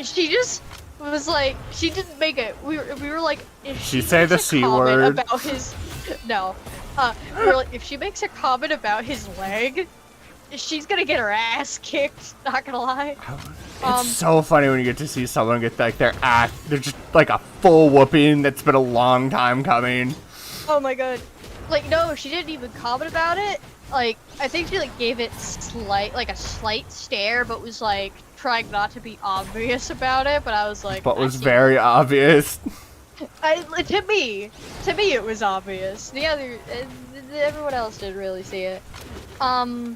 She just was like, she didn't make it. We were like, if She she say makes the a C comment word. about his, no, we were like, if she makes a comment about his leg, she's gonna get her ass kicked. Not gonna lie. It's so funny when you get to see someone get like their ass, they're just like a full whooping that's been a long time coming. Oh my god. Like, no, she didn't even comment about it. Like, I think she like gave it a slight stare, but was like trying not to be obvious about it. But I was like, But I was see very obvious. to me, it was obvious. Everyone else didn't really see it. And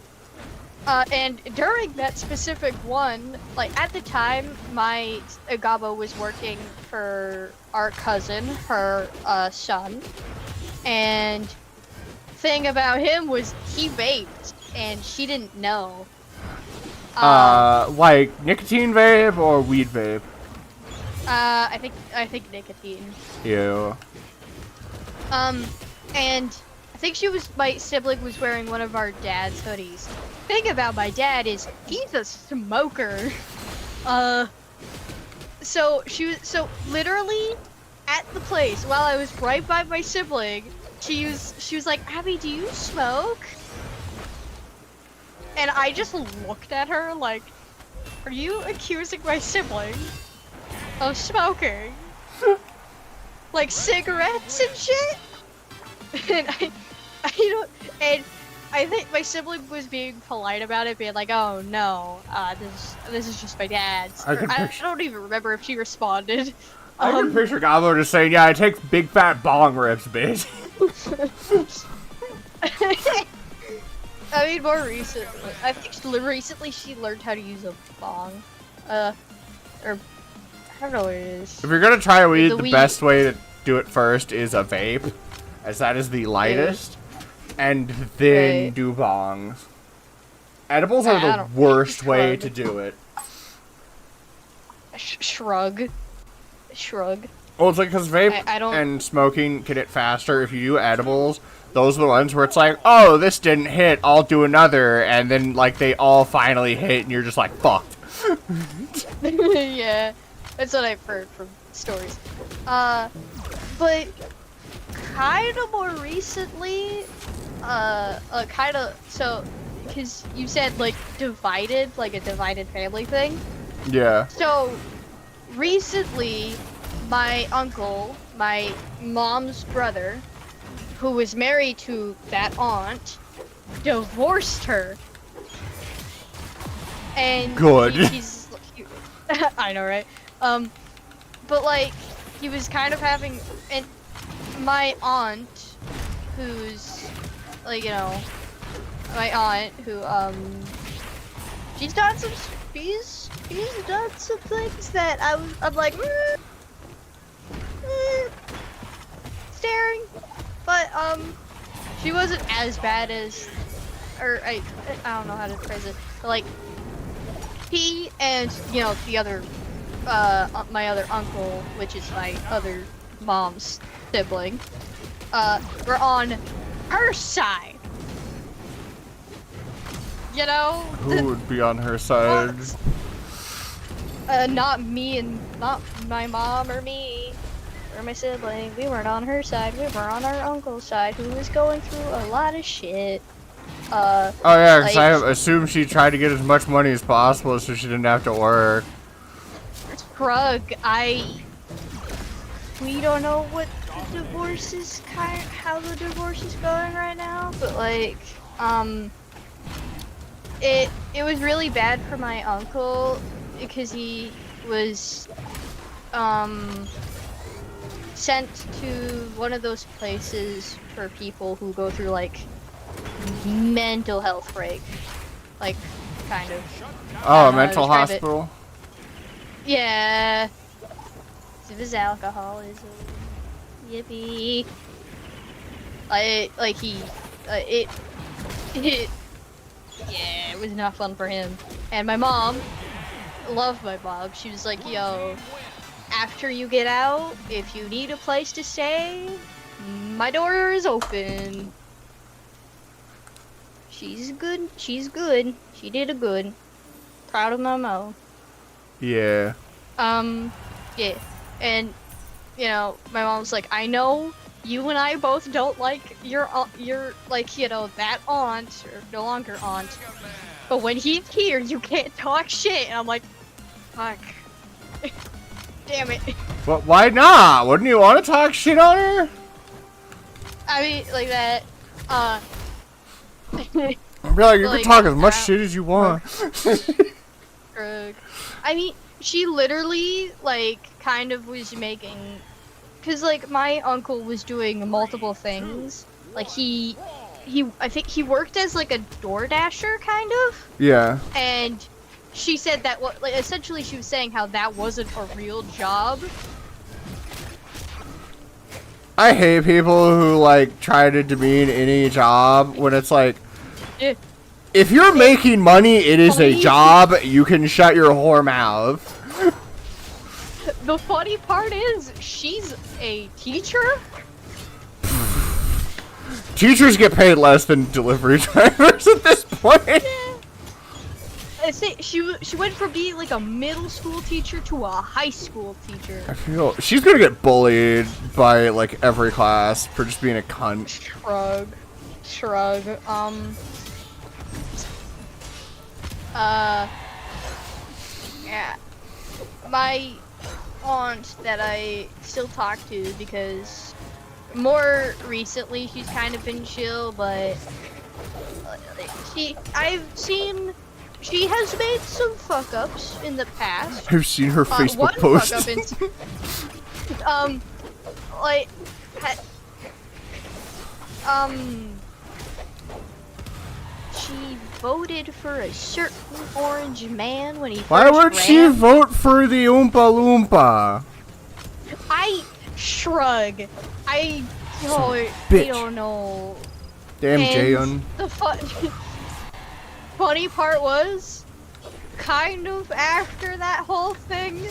during that specific one, like at the time, my Agabo was working for our cousin, her son, and thing about him was he vaped, and she didn't know. Like nicotine vape or weed vape? I think nicotine. Ew. And I think my sibling was wearing one of our dad's hoodies. Thing about my dad is he's a smoker. So literally at the place while I was right by my sibling, she was like, Abby, do you smoke? And I just looked at her like, are you accusing my sibling of smoking? Like cigarettes and shit? And I don't, and I think my sibling was being polite about it, being like, "Oh no, this is just my dad's." I don't even remember if she responded. I can picture Gabo just saying, "Yeah, I take big fat bong rips, bitch." I mean, more recently, I think recently she learned how to use a bong, or I don't know what it is. If you're gonna try a weed, the weed. best way to do it first is a vape, as that is the lightest, and then Right. do bongs. Edibles are the worst way to do it. Shrug. Well, it's like because vape I don't- and smoking can hit faster. If you do edibles, those are the ones where it's like, oh, this didn't hit, I'll do another, and then like they all finally hit, and you're just like, fucked. Yeah, that's what I've heard from stories. But kind of more recently, so, because you said like divided, like a divided family thing. Yeah. So recently, my uncle, my mom's brother, who was married to that aunt, divorced her. And Good. I know, right? But like, he was kind of having, and my aunt, who's, like, you know, my aunt, who, she's done some things that I'm like, staring, but, she wasn't as bad as, or I don't know how to phrase it, but like, he and, you know, the other, my other uncle, which is my other mom's sibling, were on her side. You know? Who would be on her side? Not me and not my mom or me or my sibling. We weren't on her side. We were on our uncle's side, who was going through a lot of shit. Oh yeah, because like, I assume she tried to get as much money as possible so she didn't have to work. Shrug, we don't know what the divorce is how the divorce is going right now, but like, it was really bad for my uncle because he was, sent to one of those places for people who go through like mental health break, like, kind of. Oh, a mental hospital? Yeah. It was alcoholism. Yippee. Yeah, it was not fun for him. And my mom, loved my mom. She was like, yo, after you get out, if you need a place to stay, my door is open. She's good. She did a good. Proud of my mom. Yeah. Yeah, and you know, my mom's like, I know you and I both don't like your like, you know, that aunt, or no longer aunt, but when he's here, you can't talk shit. And I'm like, fuck. Damn it. But why not? Wouldn't you want to talk shit on her? I mean, like that, I'd be like, you like, can talk as much shit as you want. I mean, she literally, like, kind of was making, cause like my uncle was doing multiple things. Like I think he worked as like a door dasher, kind of. Yeah. And she said that like, essentially she was saying how that wasn't a real job. I hate people who like try to demean any job when it's like, Yeah. if you're making money, it is a job. You can shut your whore mouth. The funny part is, she's a teacher. Teachers get paid less than delivery drivers at this point. I say she went from being like a middle school teacher to a high school teacher. I feel she's gonna get bullied by like every class for just being a cunt. Shrug. Yeah. My aunt that I still talk to, because more recently she's kind of been chill, but I've seen she has made some fuck ups in the past. I've seen her Facebook one post. Fuck up like, she voted for a certain orange man when he Why first would she ran. vote for the Oompa Loompa? I shrug. I bitch. don't know. Damn, And Jayon. the funny part was, kind of after that whole thing,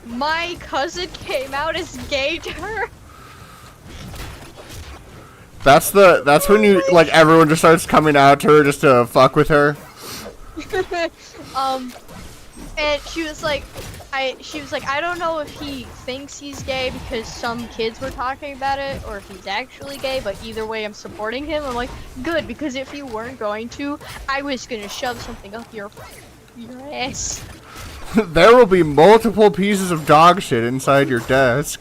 my cousin came out as gay to her. That's when you like everyone just starts coming out to her just to fuck with her. And she was like, I don't know if he thinks he's gay because some kids were talking about it, or if he's actually gay, but either way I'm supporting him. I'm like, good, because if you weren't going to, I was gonna shove something up your ass. There will be multiple pieces of dog shit inside your desk.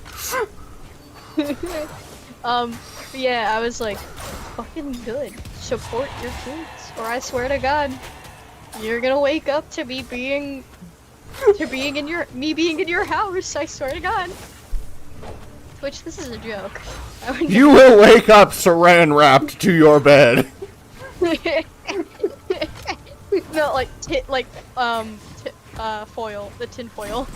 Yeah, I was like, fucking good. Support your kids, or I swear to God, you're gonna wake up to me being in your house. I swear to God. Which, this is a joke. You will wake up saran wrapped to your bed. No, foil, the tin foil.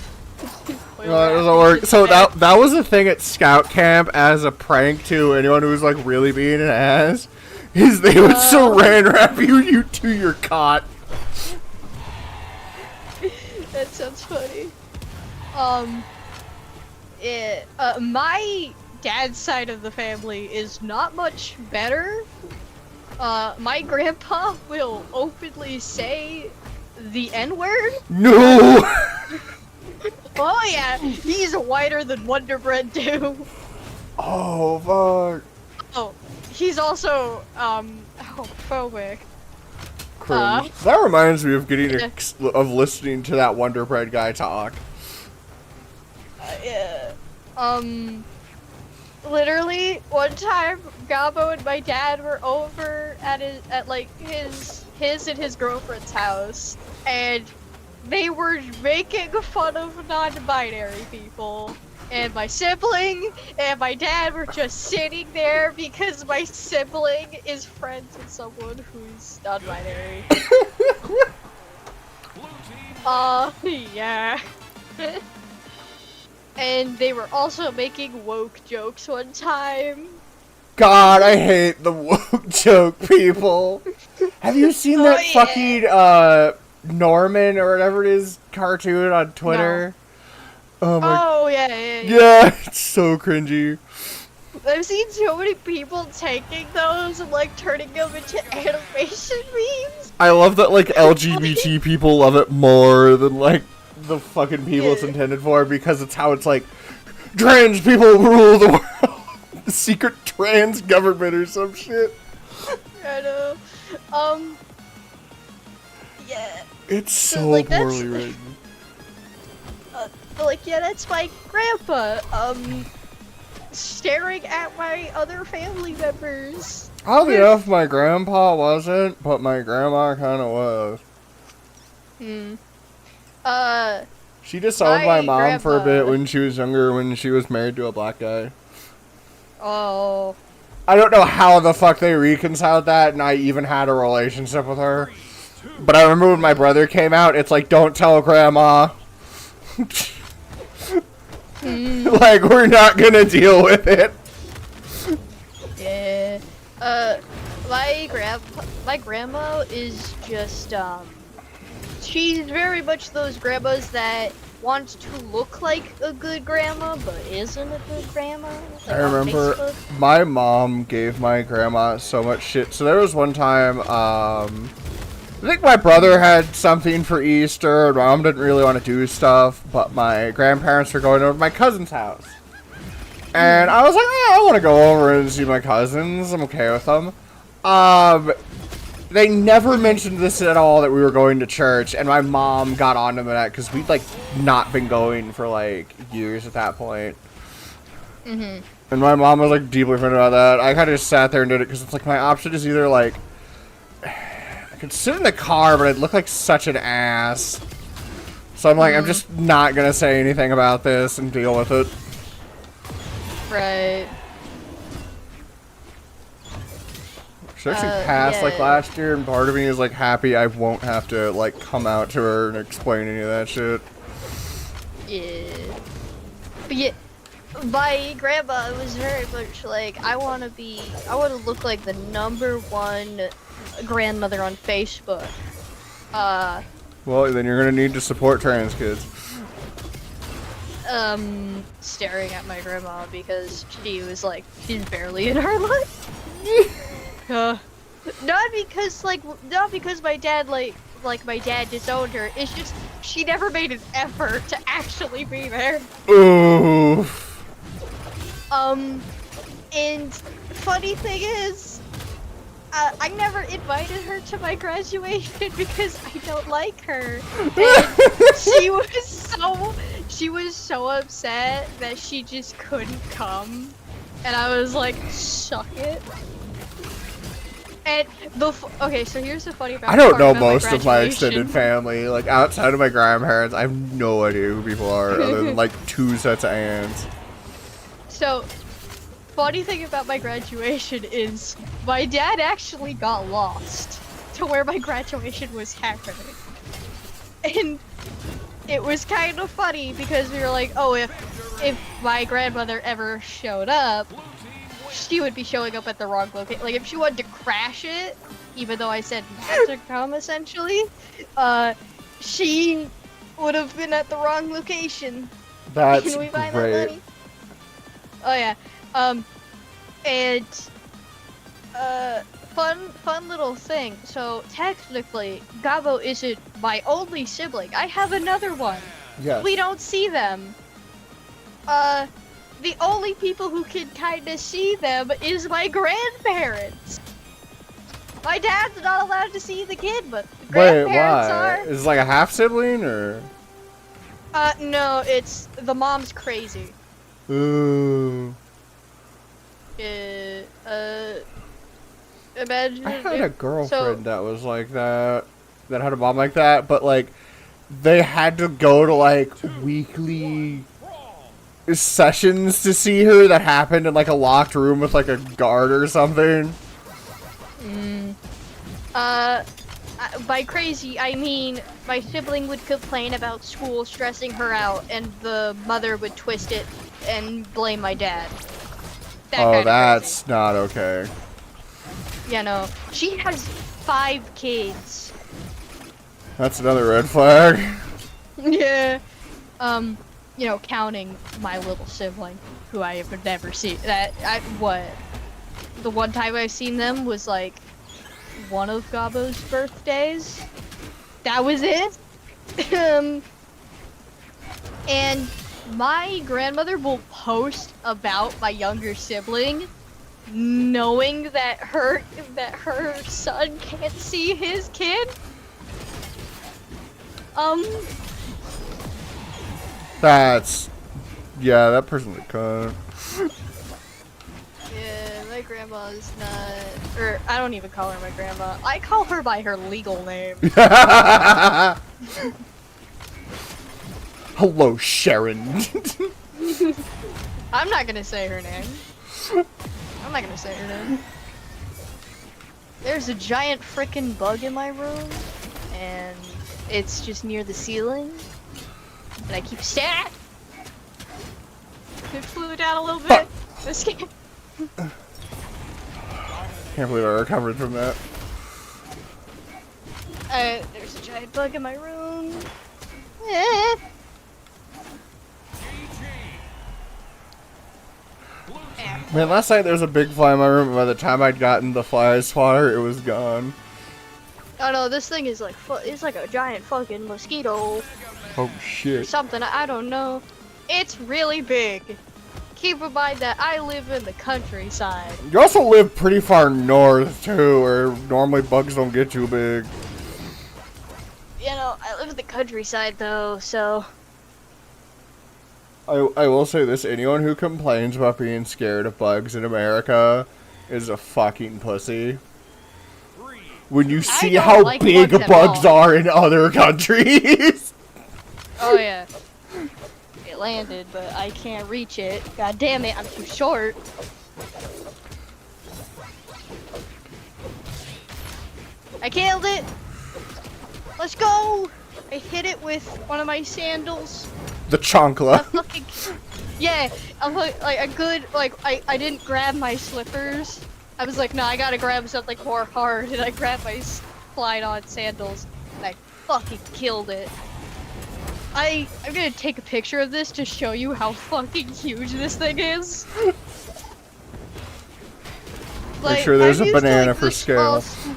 No, that doesn't work. So that was a thing at scout camp as a prank to anyone who was like really being an ass. Is they would saran wrap you to your cot. That sounds funny. My dad's side of the family is not much better. My grandpa will openly say the N-word. No. Oh yeah, he's whiter than Wonder Bread too. Oh fuck. Oh, he's also homophobic. Cringe. That reminds me of of listening to that Wonder Bread guy talk. Yeah. Literally one time, Gabo and my dad were over at his and his girlfriend's house, and they were making fun of non-binary people. And my sibling and my dad were just sitting there because my sibling is friends with someone who's non-binary. Yeah. And they were also making woke jokes one time. God, I hate the woke joke people. Have you seen that fucking Norman or whatever it is cartoon on Twitter? No. Oh my. Oh yeah. Yeah, it's so cringy. I've seen so many people taking those and like turning them into animation memes. I love that like LGBT people love it more than like the fucking people it's intended for, because it's how it's like, trans people rule the world. Secret trans government or some shit. I know. Yeah. It's so like, poorly written. Like, yeah, that's my grandpa, staring at my other family members. Oddly enough, my grandpa wasn't, but my grandma kind of was. She disowned my mom for a bit when she was younger, when she was married to a black guy. Oh. I don't know how the fuck they reconciled that, and I even had a relationship with her. But I remember when my brother came out, it's like, don't tell grandma. Like, we're not gonna deal with it. Yeah. My grandma is just, she's very much those grandmas that wants to look like a good grandma, but isn't a good grandma. Like I remember my mom gave my grandma so much shit. So there was one time, I think my brother had something for Easter, and my mom didn't really want to do stuff, but my grandparents were going over to my cousin's house. And I was like, yeah, I want to go over and see my cousins. I'm okay with them. They never mentioned this at all, that we were going to church, and my mom got onto that because we'd like not been going for like years at that point. And my mom was like deeply offended about that. I kind of just sat there and did it because it's like my option is either like I could sit in the car, but I'd look like such an ass. So I'm like, I'm just not gonna say anything about this and deal with it. Right. She actually passed like last year, and part of me is like happy I won't have to like come out to her and explain any of that shit. Yeah. But yeah, my grandma was very much like, I want to look like the #1 grandmother on Facebook. Well, then you're gonna need to support trans kids. Staring at my grandma because she was like, she's barely in her life. Not because my dad my dad disowned her. It's just she never made an effort to actually be there. Ooh. And funny thing is, I never invited her to my graduation because I don't like her. And she was so upset that she just couldn't come. And I was like, suck it. And okay, so here's the funny part. I don't know most my of my extended family. Like, outside of my grandparents, I have no idea who people are other than like 2 sets of aunts. So, funny thing about my graduation is my dad actually got lost to where my graduation was happening. And it was kind of funny because we were like, oh, if my grandmother ever showed up, she would be showing up at the wrong location. Like, if she wanted to crash it, even though I said not to come, essentially, she would have been at the wrong location. That's Can we find great. that money? Oh yeah. And fun little thing. So technically, Gabo isn't my only sibling. I have another one. Yes. We don't see them. The only people who can kind of see them is my grandparents. My dad's not allowed to see the kid, but the grandparents are. Is it like a half sibling or? No, it's the mom's crazy. Ooh. Imagine. I had a girlfriend that was like that had a mom like that, but like they had to go to like weekly sessions to see her that happened in like a locked room with like a guard or something. By crazy, I mean my sibling would complain about school stressing her out, and the mother would twist it and blame my dad. Oh, that's not okay. Yeah, no. She has 5 kids. That's another red flag. Yeah. You know, counting my little sibling, who I have never seen. The one time I've seen them was like one of Gabo's birthdays. That was it. And my grandmother will post about my younger sibling, knowing that her son can't see his kid. That's... Yeah, that person's a cunt. Yeah, my grandma's not... Or, I don't even call her my grandma. I call her by her legal name. Hello, Sharon. I'm not gonna say her name. I'm not gonna say her name. There's a giant frickin' bug in my room, and it's just near the ceiling. And I keep staring. It flew down a little bit. This game. Can't believe I recovered from that. There's a giant bug in my room. Man, last night there was a big fly in my room, and by the time I'd gotten the fly swatter, it was gone. Oh no, this thing is like it's like a giant fucking mosquito. Oh Or shit. something, I don't know. It's really big. Keep in mind that I live in the countryside. You also live pretty far north, too, where normally bugs don't get too big. You know, I live in the countryside though, so... I will say this, anyone who complains about being scared of bugs in America is a fucking pussy. When you see don't how like big bugs at bugs all. are in other countries. Oh yeah. It landed, but I can't reach it. God damn it, I'm too short. I killed it! Let's go! I hit it with one of my sandals. The chancla. Fucking... Yeah, I'm like a good, I didn't grab my slippers. I was like, no, I gotta grab something more hard, and I grabbed my slide-on sandals, and I fucking killed it. I'm gonna take a picture of this to show you how fucking huge this thing is. Make sure there's I'm a used to, banana like, for this scale. small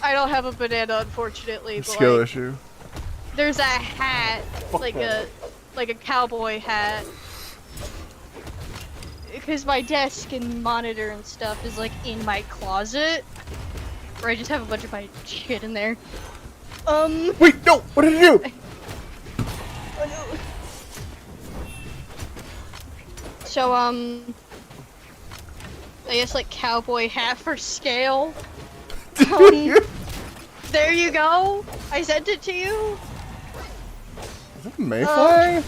I don't have a banana, unfortunately, but Skill like, issue. there's a hat, like a cowboy hat. Because my desk and monitor and stuff is like in my closet, where I just have a bunch of my shit in there. Wait, no! What did you do? Oh no. So, I guess like cowboy hat for scale. There you go. I sent it to you. Is that a mayfly?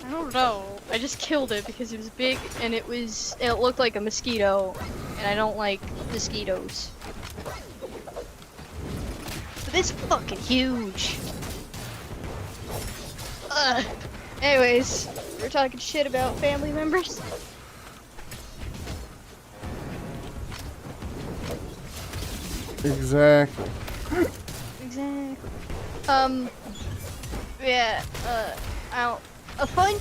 I don't know. I just killed it because it was big and it looked like a mosquito, and I don't like mosquitoes. But it's fucking huge. Anyways, we're talking shit about family members. Exactly. Exactly. Yeah, a fun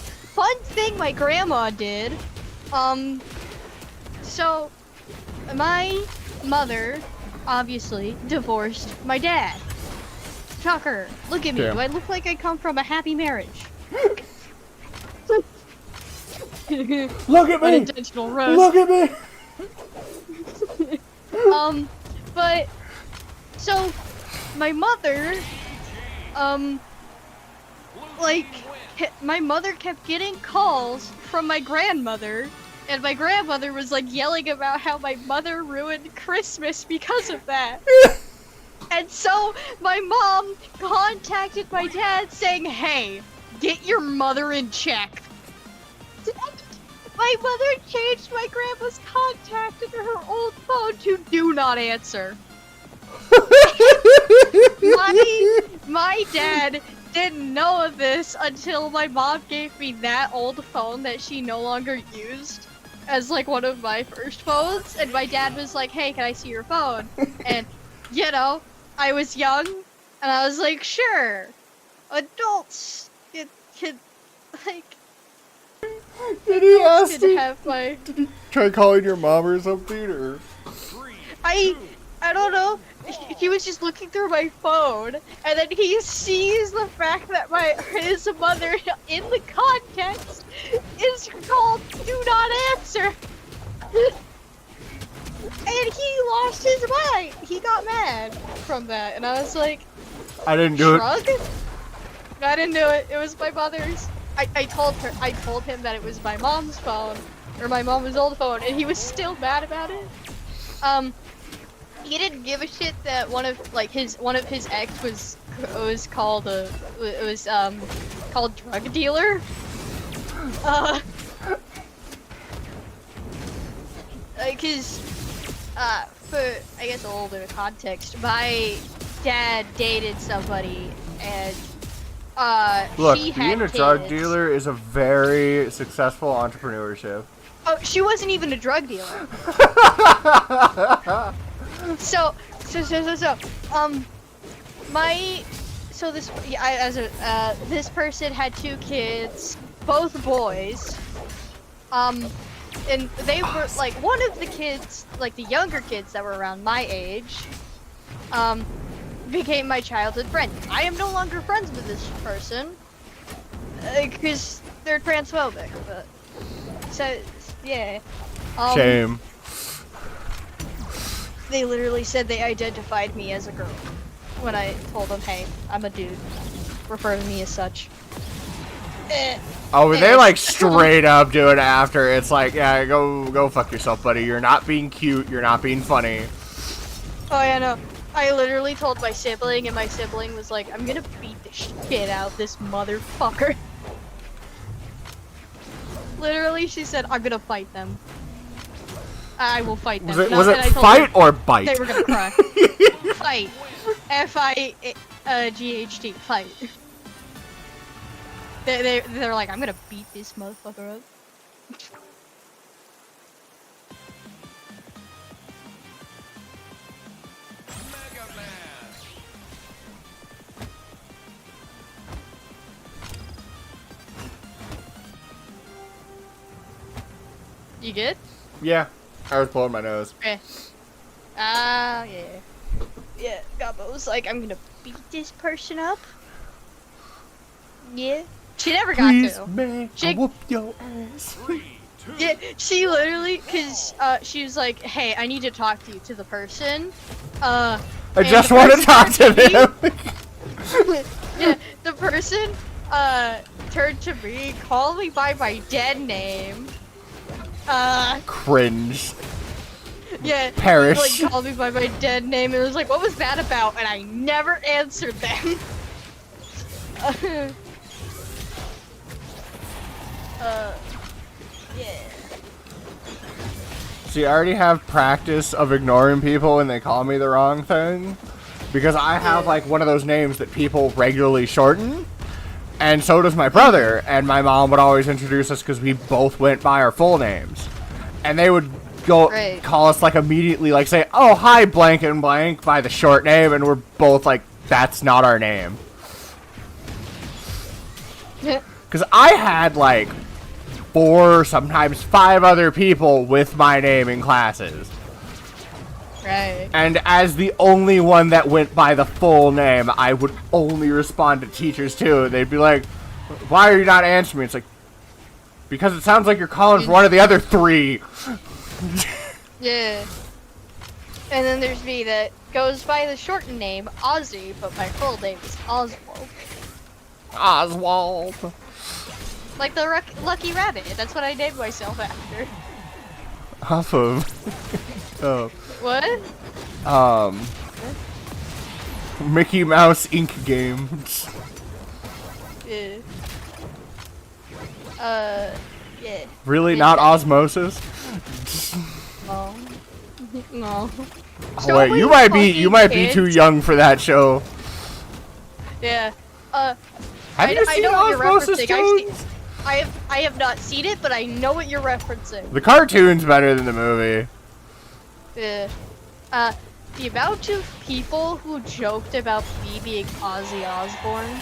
thing my grandma did, so, my mother, obviously, divorced my dad. Shocker. Look at me. Damn. Do I look like I come from a happy marriage? Look at me! Unintentional roast. Look at me! But, so, my mother, my mother kept getting calls from my grandmother, and my grandmother was like yelling about how my mother ruined Christmas because of that. And so my mom contacted my dad saying, hey, get your mother in check. My mother changed my grandma's contact into her old phone to do not answer. My dad didn't know of this until my mom gave me that old phone that she no longer used as like one of my first phones, and my dad was like, hey, can I see your phone? And you know, I was young and I was like, sure, adults can like Did he ask can you? have my Did he try calling your mom or something, or? I I don't know. He was just looking through my phone, and then he sees the fact that his mother, in the context, is called "Do Not Answer," and he lost his mind. He got mad from that, and I was like, I didn't do Shrug? I didn't do it. It was my mother's. I told him that it was my mom's phone, or my mom's old phone, and he was still mad about it. He didn't give a shit that one of his ex was called called drug dealer. Cause for I guess a little bit of context, my dad dated somebody and Look, she being had a drug kids. dealer is a very successful entrepreneurship. Oh, she wasn't even a drug dealer. So, this person had 2 kids, both boys. And they were like one of the kids, like the younger kids that were around my age, became my childhood friend. I am no longer friends with this person because they're transphobic. But so yeah. Shame. They literally said they identified me as a girl when I told them, "Hey, I'm a dude. Refer to me as such." Oh, but they like straight up do it after. It's like, yeah, go fuck yourself, buddy. You're not being cute. You're not being funny. Oh yeah, no. I literally told my sibling, and my sibling was like, "I'm gonna beat the shit out of this motherfucker." Literally, she said, "I'm gonna fight them. I will fight them." Was it fight or bite? They were gonna cry. Fight. F-I-G-H-T. Fight. They're like, "I'm gonna beat this motherfucker up." Megaman. You good? Yeah, I was blowing my nose. Yeah. Yeah. Yeah, Gabba was like, "I'm gonna beat this person up." Yeah. She never got Please, to. man, She- I'll whoop your ass. 3, 2, Yeah, she literally, cause she was like, "Hey, I need to talk to you," to the person. I and just the want to person talk to turned me- them. Yeah, the person turned to me, called me by my dead name. Cringe. Yeah, Perish. like called me by my dead name, and it was like, "What was that about?" And I never answered them. Yeah. See, I already have practice of ignoring people when they call me the wrong thing. Because I have, like, one of those names that people regularly shorten. And so does my brother. And my mom would always introduce us because we both went by our full names. And they would go Right. call us, like, immediately, like, say, "Oh, hi, blank and blank," by the short name. And we're both like, that's not our name. Because I had, like, 4, sometimes 5 other people with my name in classes. Right. And as the only one that went by the full name, I would only respond to teachers too. They'd be like, "Why are you not answering me?" It's like, because it sounds like you're calling for one of the other 3. Yeah. And then there's me that goes by the shortened name Ozzy, but my full name is Oswald. Oswald. Like the Lucky Rabbit. That's what I named myself after. Off of. Oh. What? Mickey Mouse Inc. games. Yeah. Yeah. Really, Yeah. not Osmosis? No. No. Oh, wait, you might be too young for that show. Yeah. Have I you seen know what you're Osmosis referencing. Jones? I have not seen it, but I know what you're referencing. The cartoon's better than the movie. Yeah. The amount of people who joked about me being Ozzy Osbourne.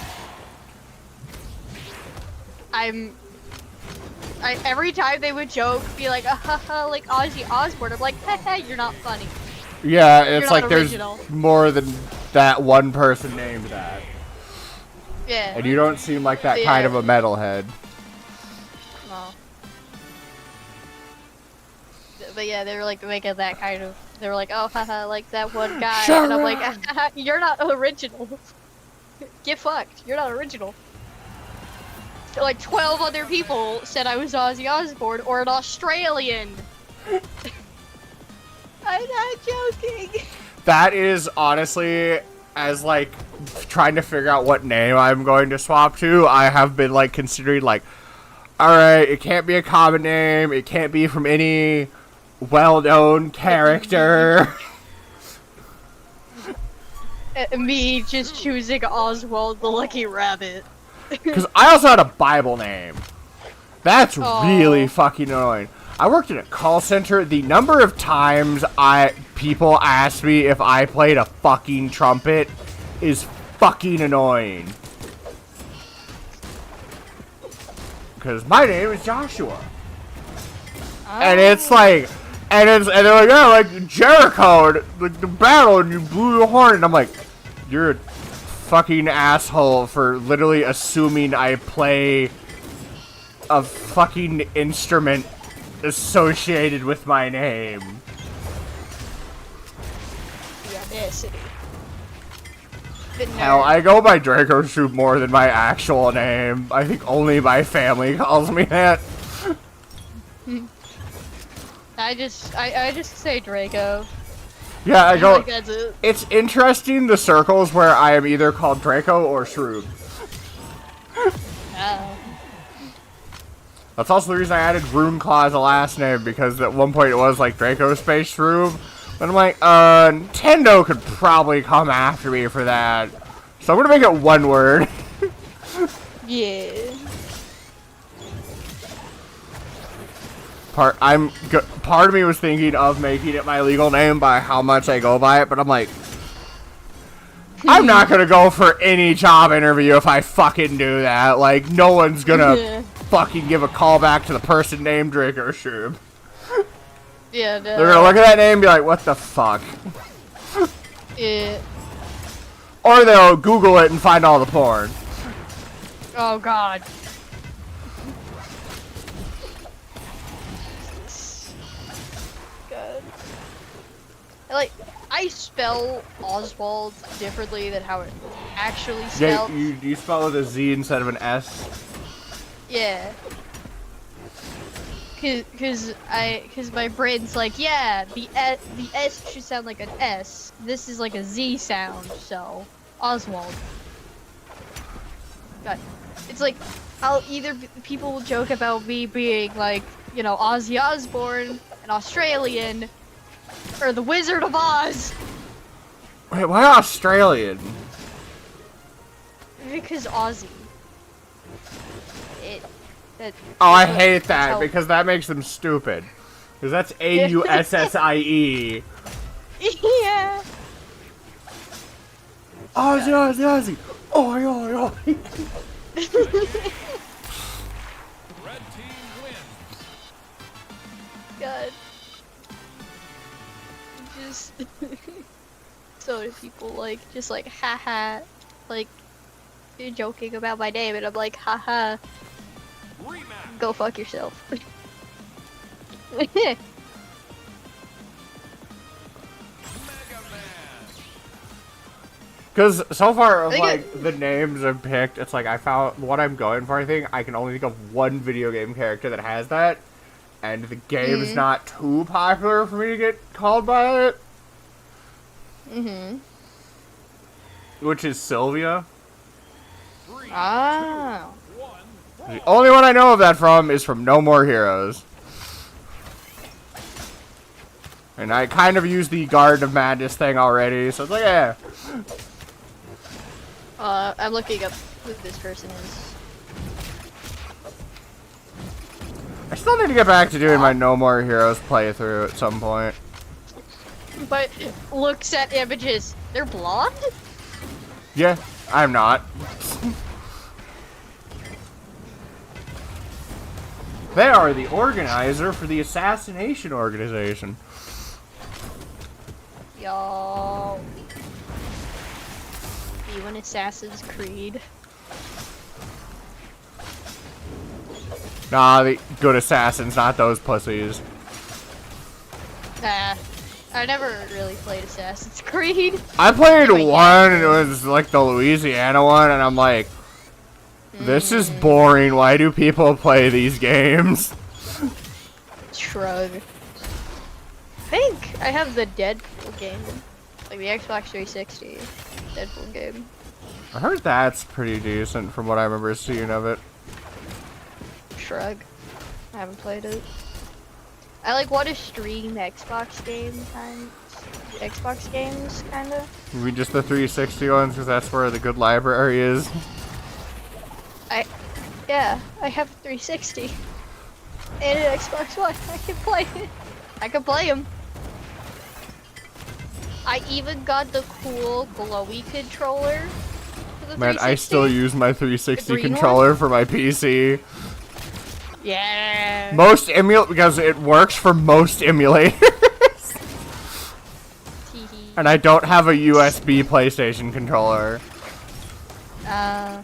Every time they would joke, be like, haha, like Ozzy Osbourne, I'm like, haha, you're not funny. Yeah, it's not like there's original. more than that one person named that. Yeah. And you don't seem like that kind of a metalhead. No. But yeah, they were like making that kind of. They were like, oh, haha, like that one guy. Shut and I'm like, up. you're not original. Get fucked. You're not original. Like 12 other people said I was Ozzy Osbourne or an Australian. I'm not joking. That is honestly, as like trying to figure out what name I'm going to swap to, I have been like considering like, alright, it can't be a common name, it can't be from any well-known character. Me just choosing Oswald the Lucky Rabbit. Because I also had a Bible name. That's Aw. really fucking annoying. I worked in a call center. The number of times people asked me if I played a fucking trumpet is fucking annoying. Because my name is Joshua. And it's like, and they're like, yeah, like Jericho, and, like the battle, and you blew the horn. And I'm like, you're a fucking asshole for literally assuming I play a fucking instrument associated with my name. The audacity. Hell, I go by Draco Troop more than my actual name. I think only my family calls me that. I just say Draco. Yeah, I go. Like that's it. It's interesting the circles where I am either called Draco or Shroob. Oh. That's also the reason I added Runeclaw as a last name, because at one point it was like Draco Space Shroob. But I'm like, Nintendo could probably come after me for that. So I'm gonna make it one word. Yeah. Part of me was thinking of making it my legal name by how much I go by it, but I'm like, I'm not gonna go for any job interview if I fucking do that. Like, no one's gonna fucking give a call back to the person named Draco Shroob. Yeah, no. They're gonna look at that name and be like, what the fuck? Yeah. Or they'll Google it and find all the porn. Oh god. God. I spell Oswald differently than how it actually Yeah, spelled. you spell it with a Z instead of an S. Yeah. Cause my brain's like, yeah, the S should sound like an S. This is like a Z sound, so Oswald. God. It's like, people will joke about me being like, you know, Ozzy Osbourne, an Australian, or the Wizard of Oz. Wait, why Australian? Because Aussie. Oh, I hate that, how- because that makes them stupid. Because that's AUSSIE. Yeah. Aussie, Aussie, Aussie. Oi, oi, oi. Red team wins. God. Just so many people just like haha, like you're joking about my name, and I'm like haha, Rematch. go fuck yourself. Megaman. Because so far, of I think like, the names I've picked, it's like, I found what I'm going for, I think. I can only think of one video game character that has that. And the game is not too popular for me to get called by it. Which is Sylvia. Ah. The only one I know of that from is from No More Heroes. And I kind of used the Garden of Madness thing already, so it's like, yeah. I'm looking up who this person is. I still need to get back to doing my No More Heroes playthrough at some point. But looks at images. They're blonde? Yeah, I'm not. They are the organizer for the assassination organization. Yo. You in Assassin's Creed? Nah, the good assassins, not those pussies. Nah. I never really played Assassin's Creed. I played But yeah. one, and it was like the Louisiana one, and I'm like, this is boring. Why do people play these games? Shrug. I think I have the Deadpool game. Like the Xbox 360 Deadpool game. I heard that's pretty decent from what I remember seeing of it. Shrug. I haven't played it. I like want to stream Xbox games, Xbox games, kinda. Maybe just the 360 ones, because that's where the good library is. Yeah, I have a 360 and an Xbox One. I can play it. I can play them. I even got the cool glowy controller for the Man, 360. I still use my 360 The green controller for my PC. Yeah. Most because it works for most emulators. Teehee. And I don't have a USB PlayStation controller.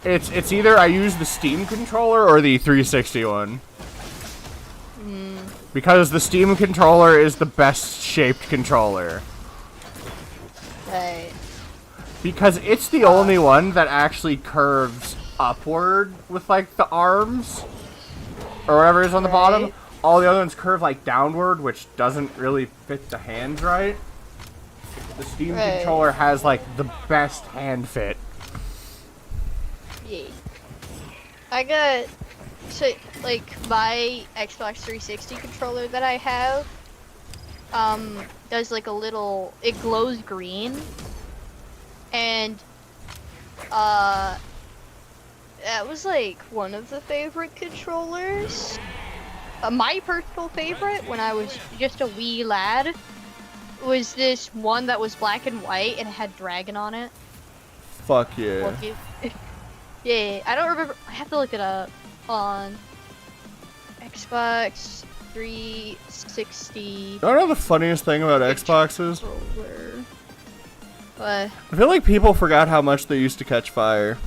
It's either I use the Steam controller or the 360 one. Because the Steam controller is the best shaped controller. Right. Because it's the only one that actually curves upward with like the arms or whatever is on the bottom. Right. All the other ones curve like downward, which doesn't really fit the hands right. The Steam Right. controller has like the best hand fit. Yeah. I got like my Xbox 360 controller that I have does like a little, it glows green, and that was like one of the favorite controllers. My personal favorite when I was just a wee lad was this one that was black and white and it had dragon on it. Fuck yeah. Well, yeah, I don't remember. I have to look it up on Xbox 360. You know the funniest thing about Xboxes? Controller. What? I feel like people forgot how much they used to catch fire.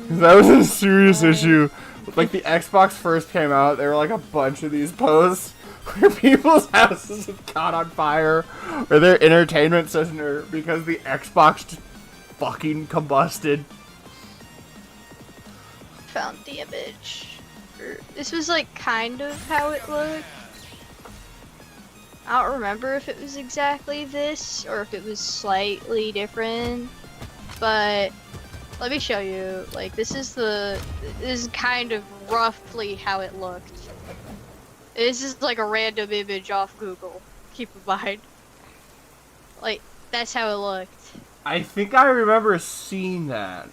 That was a serious issue. Like the Xbox first came out, there were like a bunch of these posts where people's houses had caught on fire or their entertainment center because the Xbox just fucking combusted. Found the image. This was like kind of how it looked. I don't remember if it was exactly this or if it was slightly different, but let me show you. Like this is kind of roughly how it looked. This is like a random image off Google. Keep in mind. Like that's how it looked. I think I remember seeing that.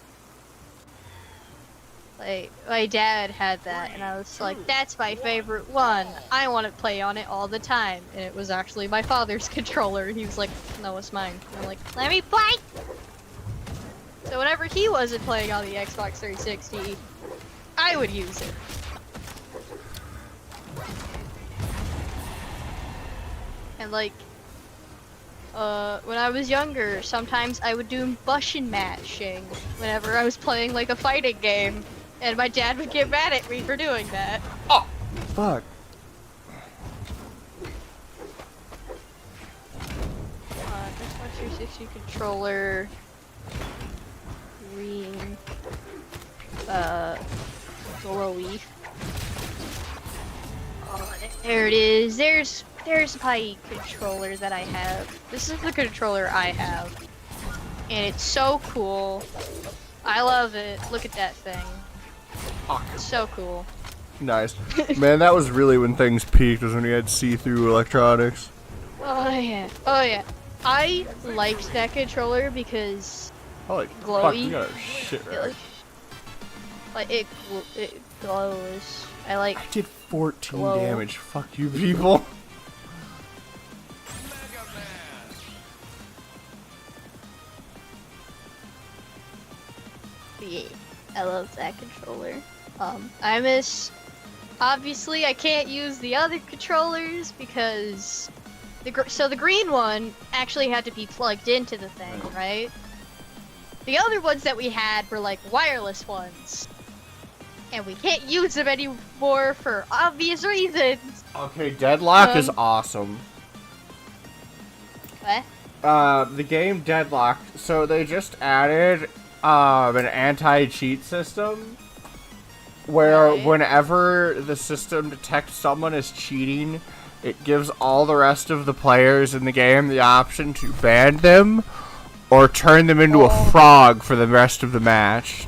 Like, my dad had that, and I was like, that's my favorite one. I want to play on it all the time. And it was actually my father's controller, and he was like, no, it's mine. And I'm like, let me play! So whenever he wasn't playing on the Xbox 360, I would use it. And like, when I was younger, sometimes I would do Bushin matching whenever I was playing like a fighting game. And my dad would get mad at me for doing that. Oh, fuck. Xbox 360 controller. Green. Glowy. Oh, there it is. There's my controller that I have. This is the controller I have. And it's so cool. I love it. Look at that thing. It's so cool. Nice. Man, that was really when things peaked, was when you had see-through electronics. Oh yeah. Oh yeah. I liked that controller because Holy glowy. fuck, you got a shit right. Like it glows. I like. I did 14 glow. damage. Fuck you people. Yeah, I love that controller. I miss obviously I can't use the other controllers because the green one actually had to be plugged into the thing, right? The other ones that we had were like wireless ones. And we can't use them anymore for obvious reasons. Okay, Deadlock is awesome. What? The game Deadlock, so they just added an anti-cheat system where whenever the system detects someone as cheating, it gives all the rest of the players in the game the option to ban them or turn them into a frog for the rest of the match.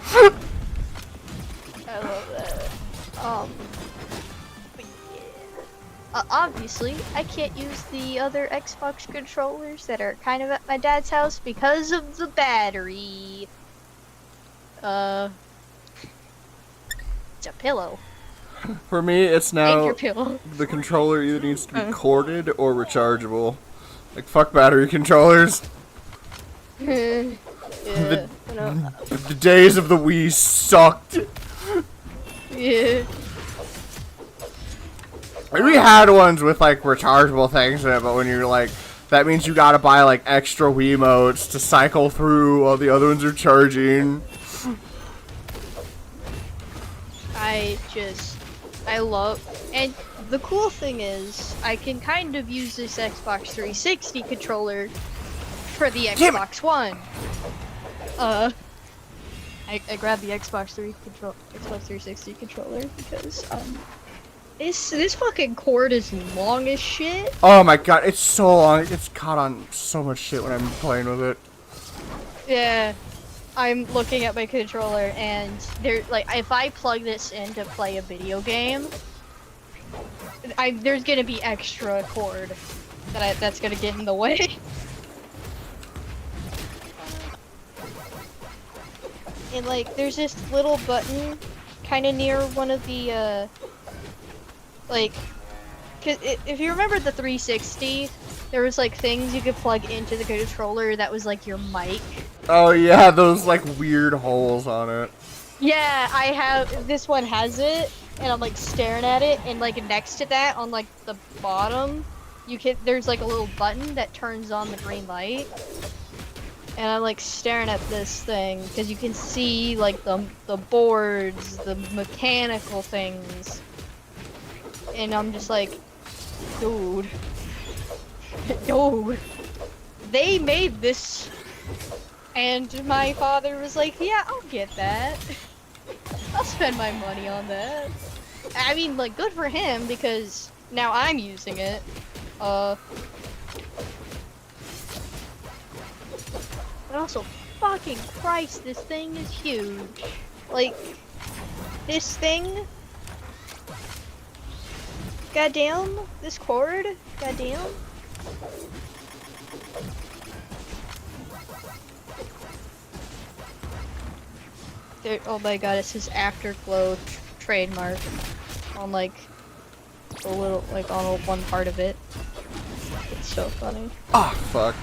I love that. But yeah. Obviously, I can't use the other Xbox controllers that are kind of at my dad's house because of the battery. It's a pillow. For me, it's now And your pillow. the controller either needs to be corded or rechargeable. Like, fuck battery controllers. Yeah. The days of the Wii sucked. Yeah. And we had ones with like rechargeable things in it, but when you're like, that means you gotta buy like extra Wiimotes to cycle through while the other ones are charging. I love, and the cool thing is, I can kind of use this Xbox 360 controller for the Xbox One. I grabbed the Xbox 360 controller because this fucking cord is long as shit. Oh my god, it's so long. It gets caught on so much shit when I'm playing with it. Yeah, I'm looking at my controller and if I plug this in to play a video game, there's gonna be extra cord that's gonna get in the way. And like, there's this little button kind of near one of the, cause if you remember the 360, there was like things you could plug into the controller that was like your mic. Oh yeah, those like weird holes on it. Yeah, this one has it, and I'm like staring at it, and like next to that, on like the bottom, there's like a little button that turns on the green light. And I'm like staring at this thing because you can see like the boards, the mechanical things, and I'm just like, dude, they made this, and my father was like, yeah, I'll get that. I'll spend my money on that. I mean, like, good for him because now I'm using it. But also, fucking Christ, this thing is huge. Like, this thing. Goddamn, this cord. Goddamn. Oh my god, it says Afterglow trademark on like a little, like on one part of it. It's so funny. Ah, fuck.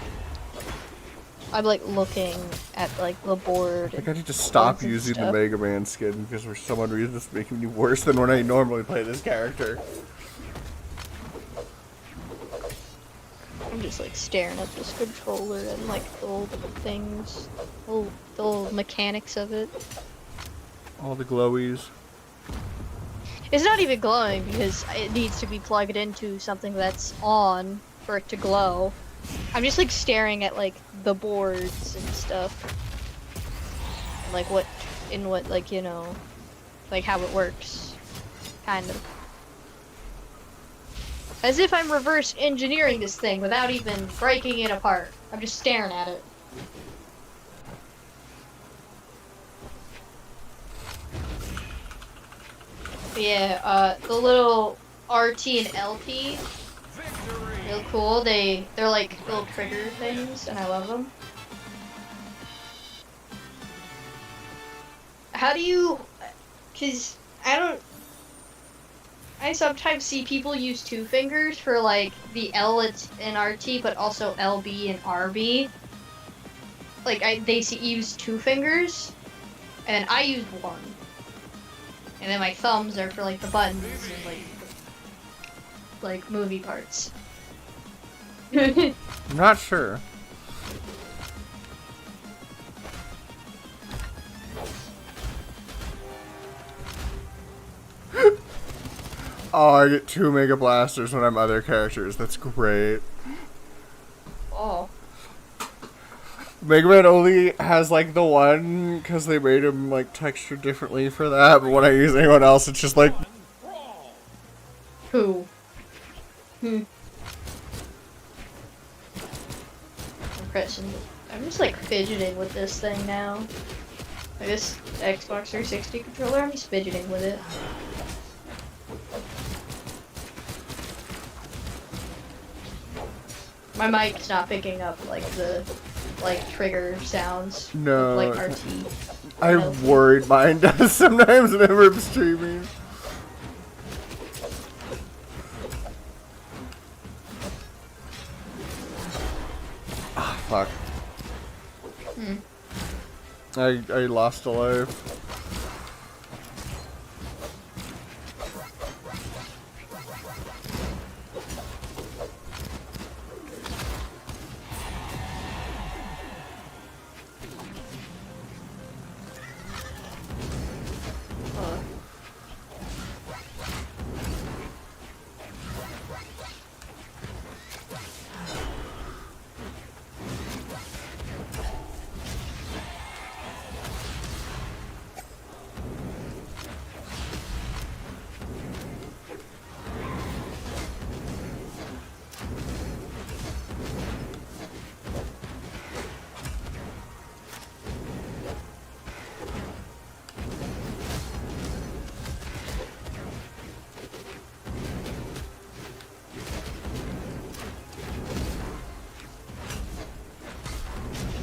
I'm like looking at like the board. Like I need to stop using the Megaman skin because for some odd reason it's making me worse than when I normally play this character. I'm just like staring at this controller and like the old things, the old mechanics of it. All the glowies. It's not even glowing because it needs to be plugged into something that's on for it to glow. I'm just like staring at like the boards and stuff. And, like what like, you know, like how it works. Kind of. As if I'm reverse engineering this thing without even breaking it apart. I'm just staring at it. But yeah, the little RT and LP, real cool. They're like little trigger things, and I love them. How do you? Cause I sometimes see people use two fingers for like the L and RT, but also LB and RB. Like they use two fingers, and I use one. And then my thumbs are for like the buttons and like movie parts. I'm not sure. Oh, I get 2 Mega Blasters when I'm other characters. That's great. Oh. Megman only has like the one because they made him like textured differently for that, but when I use anyone else, it's just like. Brawl. Who? I'm just like fidgeting with this thing now. Like this Xbox 360 controller, I'm just fidgeting with it. My mic's not picking up like the trigger sounds. No. Like RT. I'm worried mine does sometimes whenever I'm streaming. Ah, fuck. I lost a life.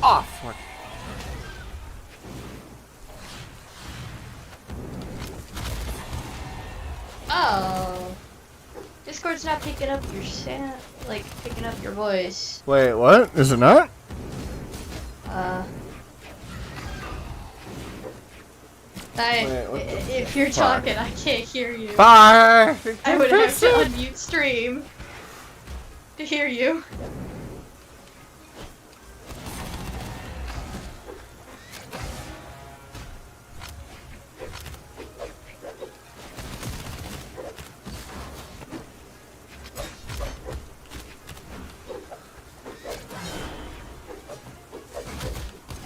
Ah, fuck. Oh. Discord's not picking up your picking up your voice. Wait, what? Is it not? If you're talking, I can't hear you. Bye! I would have to unmute stream to hear you.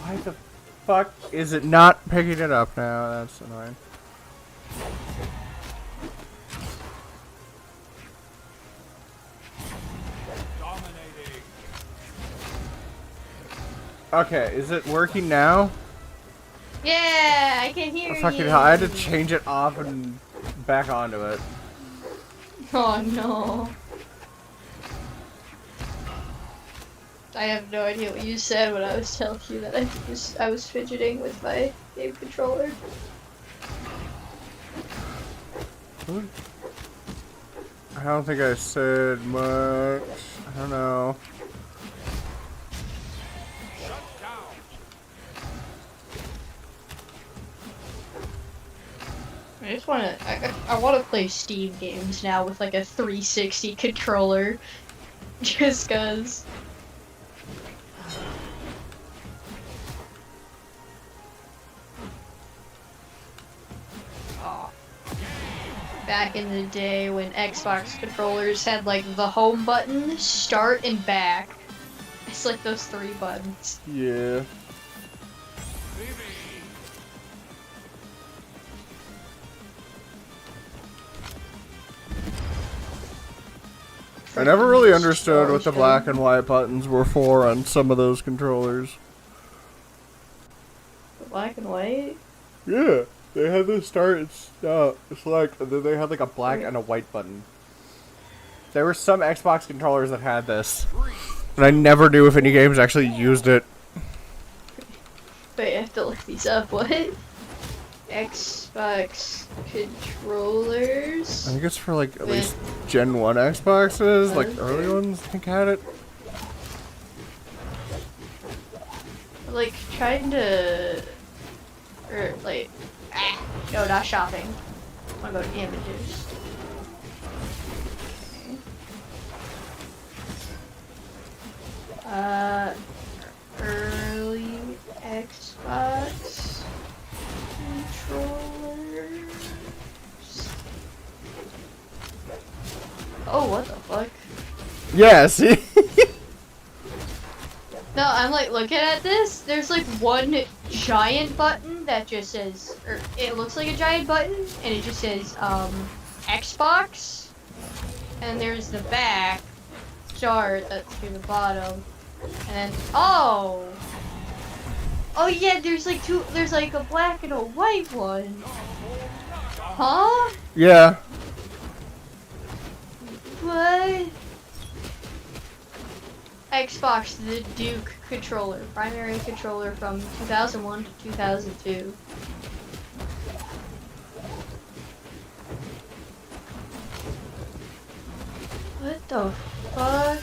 Why the fuck is it not picking it up now? That's annoying. Dominating. Okay, is it working now? Yeah, I can hear Fucking you. hell, I had to change it off and back onto it. Oh no. I have no idea what you said when I was telling you that I was fidgeting with my game controller. I don't think I said much. I don't know. Shut down. I just wanna I wanna play Steam games now with like a 360 controller. Just cause. Back in the day when Xbox controllers had like the home button, start, and back. It's like those 3 buttons. Yeah. I never really understood what the black and white buttons were for on some of those controllers. The black and white? Yeah, they had the start and select, and then they had like a black and a white button. There were some Xbox controllers that had this, and I never knew if any games actually used it. Wait, I have to look these up. What? Xbox controllers? I think it's for like at least Gen 1 Xboxes, like early ones I think had it. Like trying to, or like, no, not shopping. What about images? Okay. Early Xbox controllers. Oh, what the fuck? Yeah, see? No, I'm like looking at this. There's like one giant button that just says, or it looks like a giant button, and it just says Xbox. And there's the back chart that's to the bottom, and then oh yeah, there's like two. There's like a black and a white one. Huh? Yeah. What? Xbox, the Duke controller, primary controller from 2001 to 2002. What the fuck?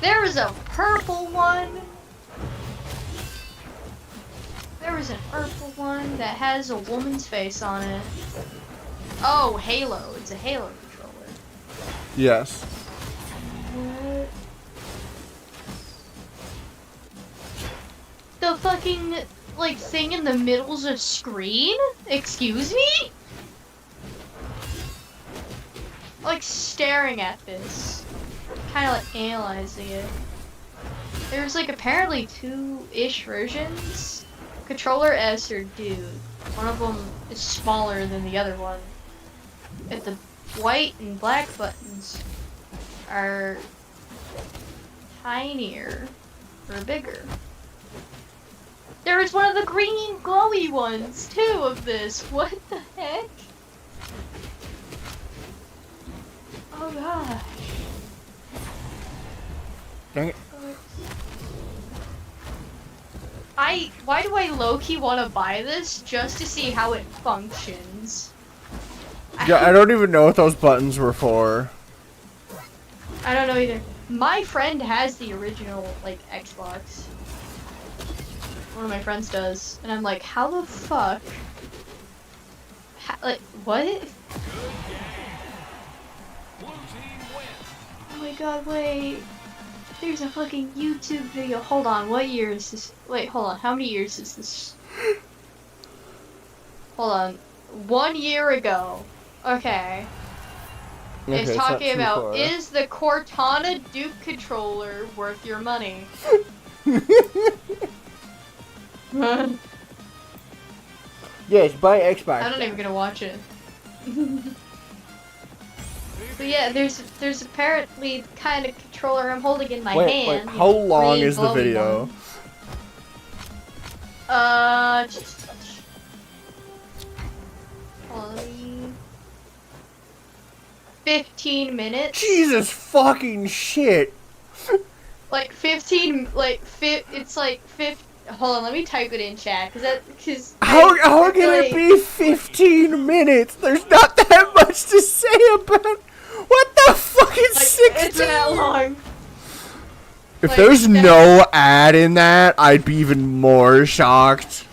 There was a purple one. There was a purple one that has a woman's face on it. Oh, Halo. It's a Halo controller. Yes. What? The fucking, like, thing in the middle's a screen? Excuse me? Like, staring at this. Kind of, like, analyzing it. There's, like, apparently two-ish versions. Controller S or Dude. One of them is smaller than the other one. If the white and black buttons are tinier or bigger. There is one of the green glowy ones too of this. What the heck? Oh gosh. Dang it. Why do I low-key want to buy this just to see how it functions? Yeah, I don't even know what those buttons were for. I don't know either. My friend has the original, like, Xbox. One of my friends does. And I'm like, how the fuck? Like, what? Oh my god, wait. There's a fucking YouTube video. Hold on, what year is this? Wait, hold on. How many years is this? Hold on. 1 year ago. Okay. It's Okay, talking not too about, far. is the Cortana Duke controller worth your money? Yes, buy Xbox. I'm not even gonna watch it. But yeah, there's apparently the kind of controller I'm holding in my Wait, hand. how long green is the glowy video? one. Hold on, 15 minutes. Jesus fucking shit. Like 15, it's like 50. Hold on, let me type it in chat, cause How can it be 15 minutes? There's not that much to say about. What the fuck is like, 16? it's that long. If like, there's no ad in that, I'd be even more shocked.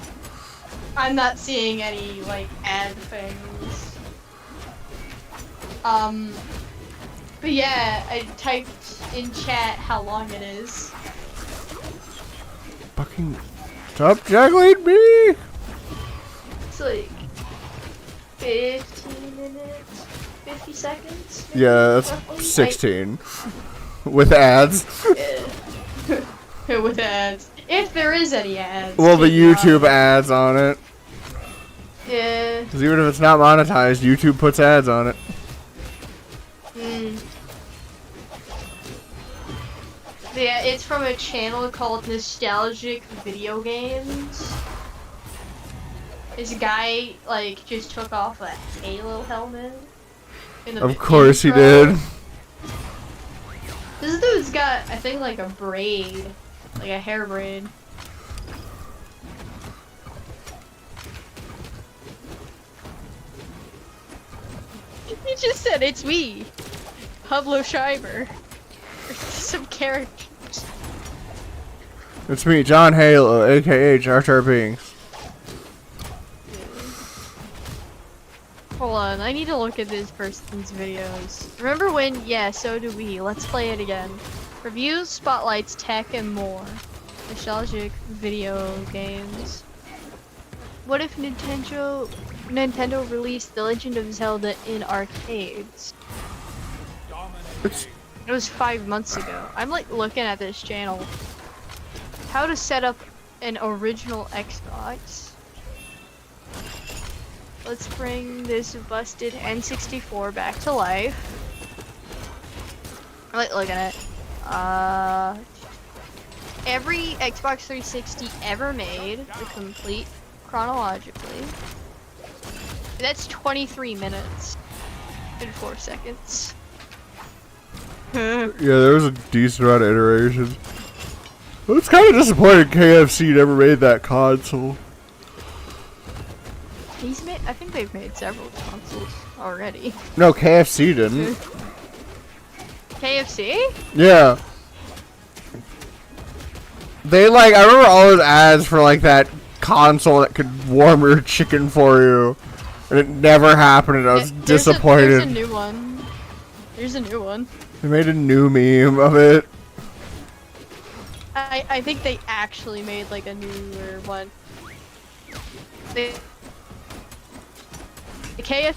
I'm not seeing any like ad things. But yeah, I typed in chat how long it is. Fucking stop juggling me! It's like 15 minutes, 50 seconds. Maybe, Yeah, that's roughly. 16. With ads. Yeah. With ads. If there is any ads. Well, the maybe not. YouTube ads on it. Yeah. Because even if it's not monetized, YouTube puts ads on it. Yeah, it's from a channel called Nostalgic Video Games. This guy, like, just took off a Halo helmet. Of course he did. This dude's got, I think, like a braid. Like a hair braid. He just said, it's me, Pablo Schreiber. Some characters. It's me, John Halo, aka Jar Jar Binks. Hold on, I need to look at this person's videos. Remember when? Yeah, so do we. Let's play it again. Reviews, spotlights, tech, and more. Nostalgic video games. What if Nintendo released The Legend of Zelda in arcades? It was 5 months ago. I'm like looking at this channel. How to set up an original Xbox. Let's bring this busted N64 back to life. I like looking at it. Every Xbox 360 ever made, the complete chronologically. That's 23 minutes and 4 seconds. Yeah, there was a decent amount of iterations. I was kind of disappointed KFC never made that console. I think they've made several consoles already. No, KFC didn't. KFC? Yeah. They I remember all those ads for that console that could warm your chicken for you. And it never happened and I was disappointed. There's a new one. There's a new one. They made a new meme of it. I think they actually made a newer one. The KFC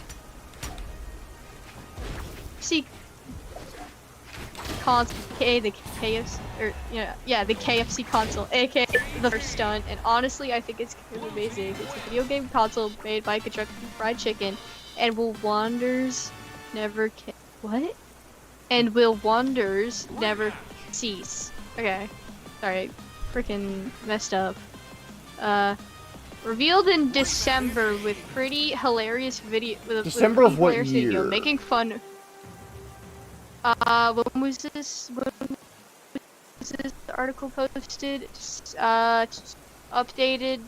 console, aka the KFC, or the KFC console, aka the first stunt. And honestly, I think it's kind of amazing. It's a video game console made by Kentucky Fried Chicken, and will wonders never cease. Okay, sorry, freaking messed up. Revealed in December with pretty hilarious video. December of what year? Video, making fun. When was this? When was this article posted? Updated.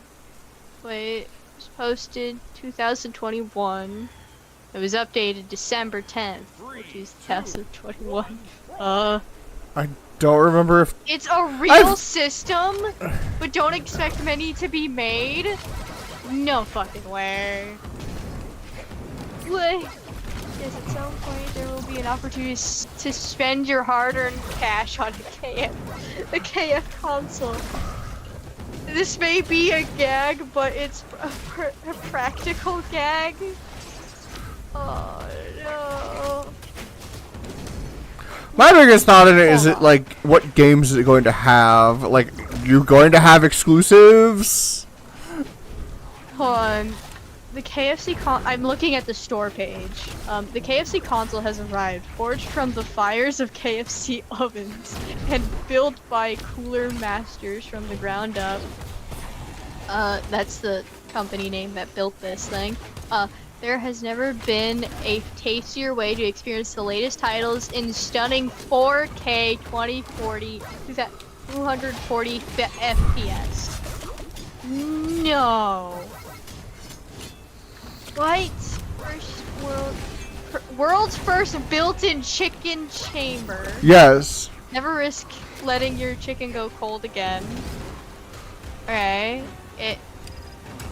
Wait, it was posted 2021. It was updated December 10th, 2021. I don't remember if it's a real system, but don't expect many to be made. No fucking way. What? Yes, at some point there will be an opportunity to spend your hard-earned cash on a KF console. This may be a gag, but it's a practical gag. Oh no. My biggest thought in it is what games is it going to have? You're going to have exclusives? Hold on. The KFC I'm looking at the store page. The KFC console has arrived, forged from the fires of KFC ovens, and built by cooler masters from the ground up. That's the company name that built this thing. There has never been a tastier way to experience the latest titles in stunning 4K 2040 240 FPS. No. What? World's first built-in chicken chamber. Yes. Never risk letting your chicken go cold again. Okay. It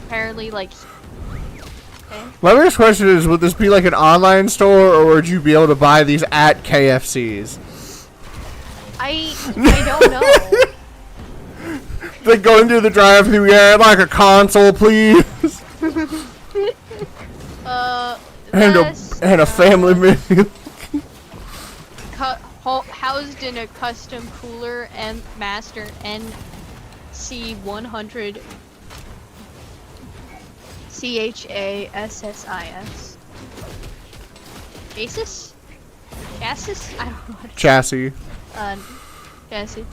apparently Okay. My biggest question is, would this be an online store, or would you be able to buy these at KFCs? I don't know. Going through the drive-thru, yeah, I'd like a console, please. and a family menu. Housed in a custom cooler and master NC100 CHASSIS. Chassis? Chassis? I don't know. Chassis. Chassis.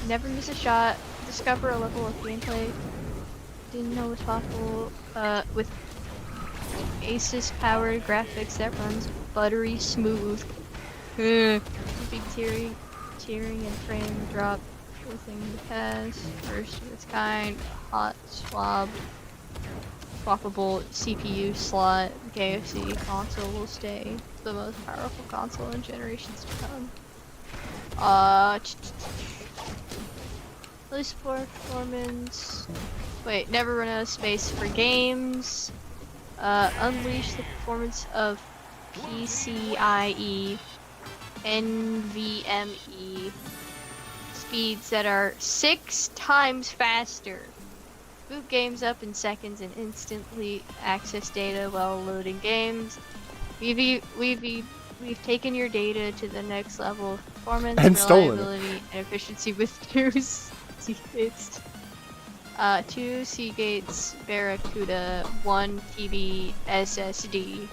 Never miss a shot. Discover a level of gameplay. Didn't know it was possible. With Asus-powered graphics that runs buttery smooth. Big tearing and frame drop within the past. First of its kind. Hot swappable CPU slot. The KFC console will stay the most powerful console in generations to come. List performance. Wait, never run out of space for games. Unleash the performance of PCIe, NVMe speeds that are 6 times faster. Boot games up in seconds and instantly access data while loading games. We've taken your data to the next level of performance, And stolen it. reliability, and efficiency with 2 Seagates. 2 Seagates Barracuda, 1 TB SSD.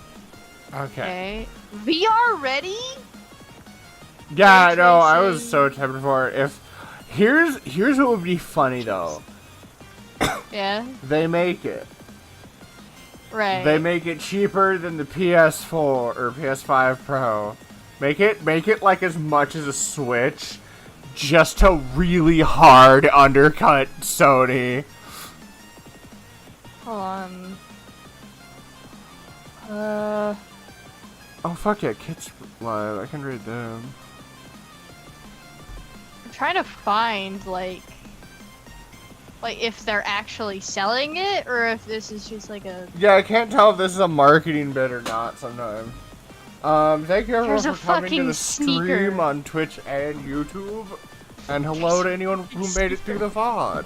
Okay. Okay. VR ready? Yeah, Ray no, I was tracing. so tempted for it. If here's what would be funny though. Yeah. They make it. Right. They make it cheaper than the PS4 or PS5 Pro. Make it like as much as a Switch, just to really hard undercut Sony. Hold on. Oh fuck yeah, Kids Live. I can read them. I'm trying to find like if they're actually selling it or if this is just like a. Yeah, I can't tell if this is a marketing bit or not sometimes. Thank you everyone There's a for coming to fucking the sneaker. stream on Twitch and YouTube. And hello to anyone who made it through the VOD.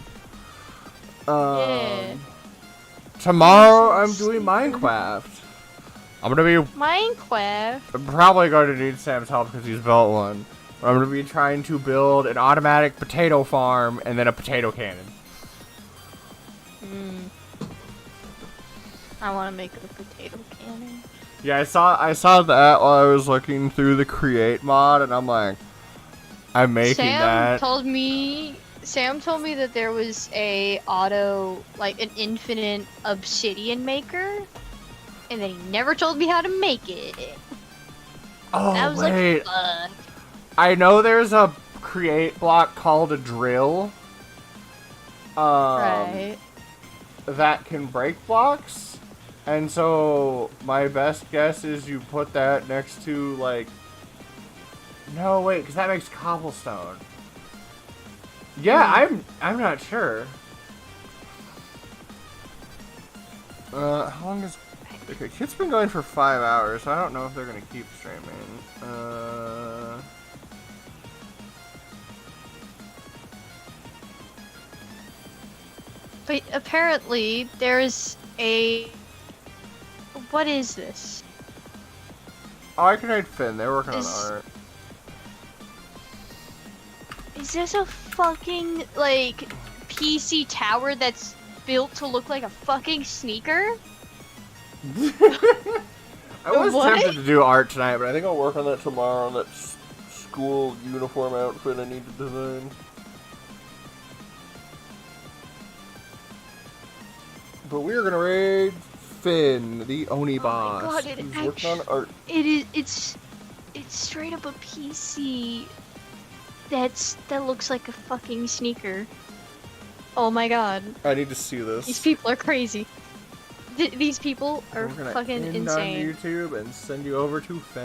Yeah. Tomorrow I'm doing Minecraft. I'm gonna be Minecraft. I'm probably going to need Sam's help because he's built one. But I'm gonna be trying to build an automatic potato farm and then a potato cannon. I want to make a potato cannon. Yeah, I saw that while I was looking through the create mod, and I'm like, I'm making that. Sam told me that there was an infinite obsidian maker, and then he never told me how to make it. I Oh was wait, like, fuck. I know there's a create block called a drill. Right. That can break blocks, and so my best guess is you put that next to like. No wait, because that makes cobblestone. Yeah, I'm not sure. How long is? Okay, Kit's been going for 5 hours, so I don't know if they're gonna keep streaming. But apparently there's a. What is this? Oh, I can hide Finn. They're working on art. Is this a fucking PC tower that's built to look like a fucking sneaker? I was What? tempted to do art tonight, but I think I'll work on that tomorrow. On that school uniform outfit I need to design. But we're gonna raid Finn, the Oni boss. Oh my god, who's working on art. it's straight up a PC that looks like a fucking sneaker. Oh my god. I need to see this. These people are crazy. These people are We're gonna fucking end insane. on YouTube and send you over to Finn.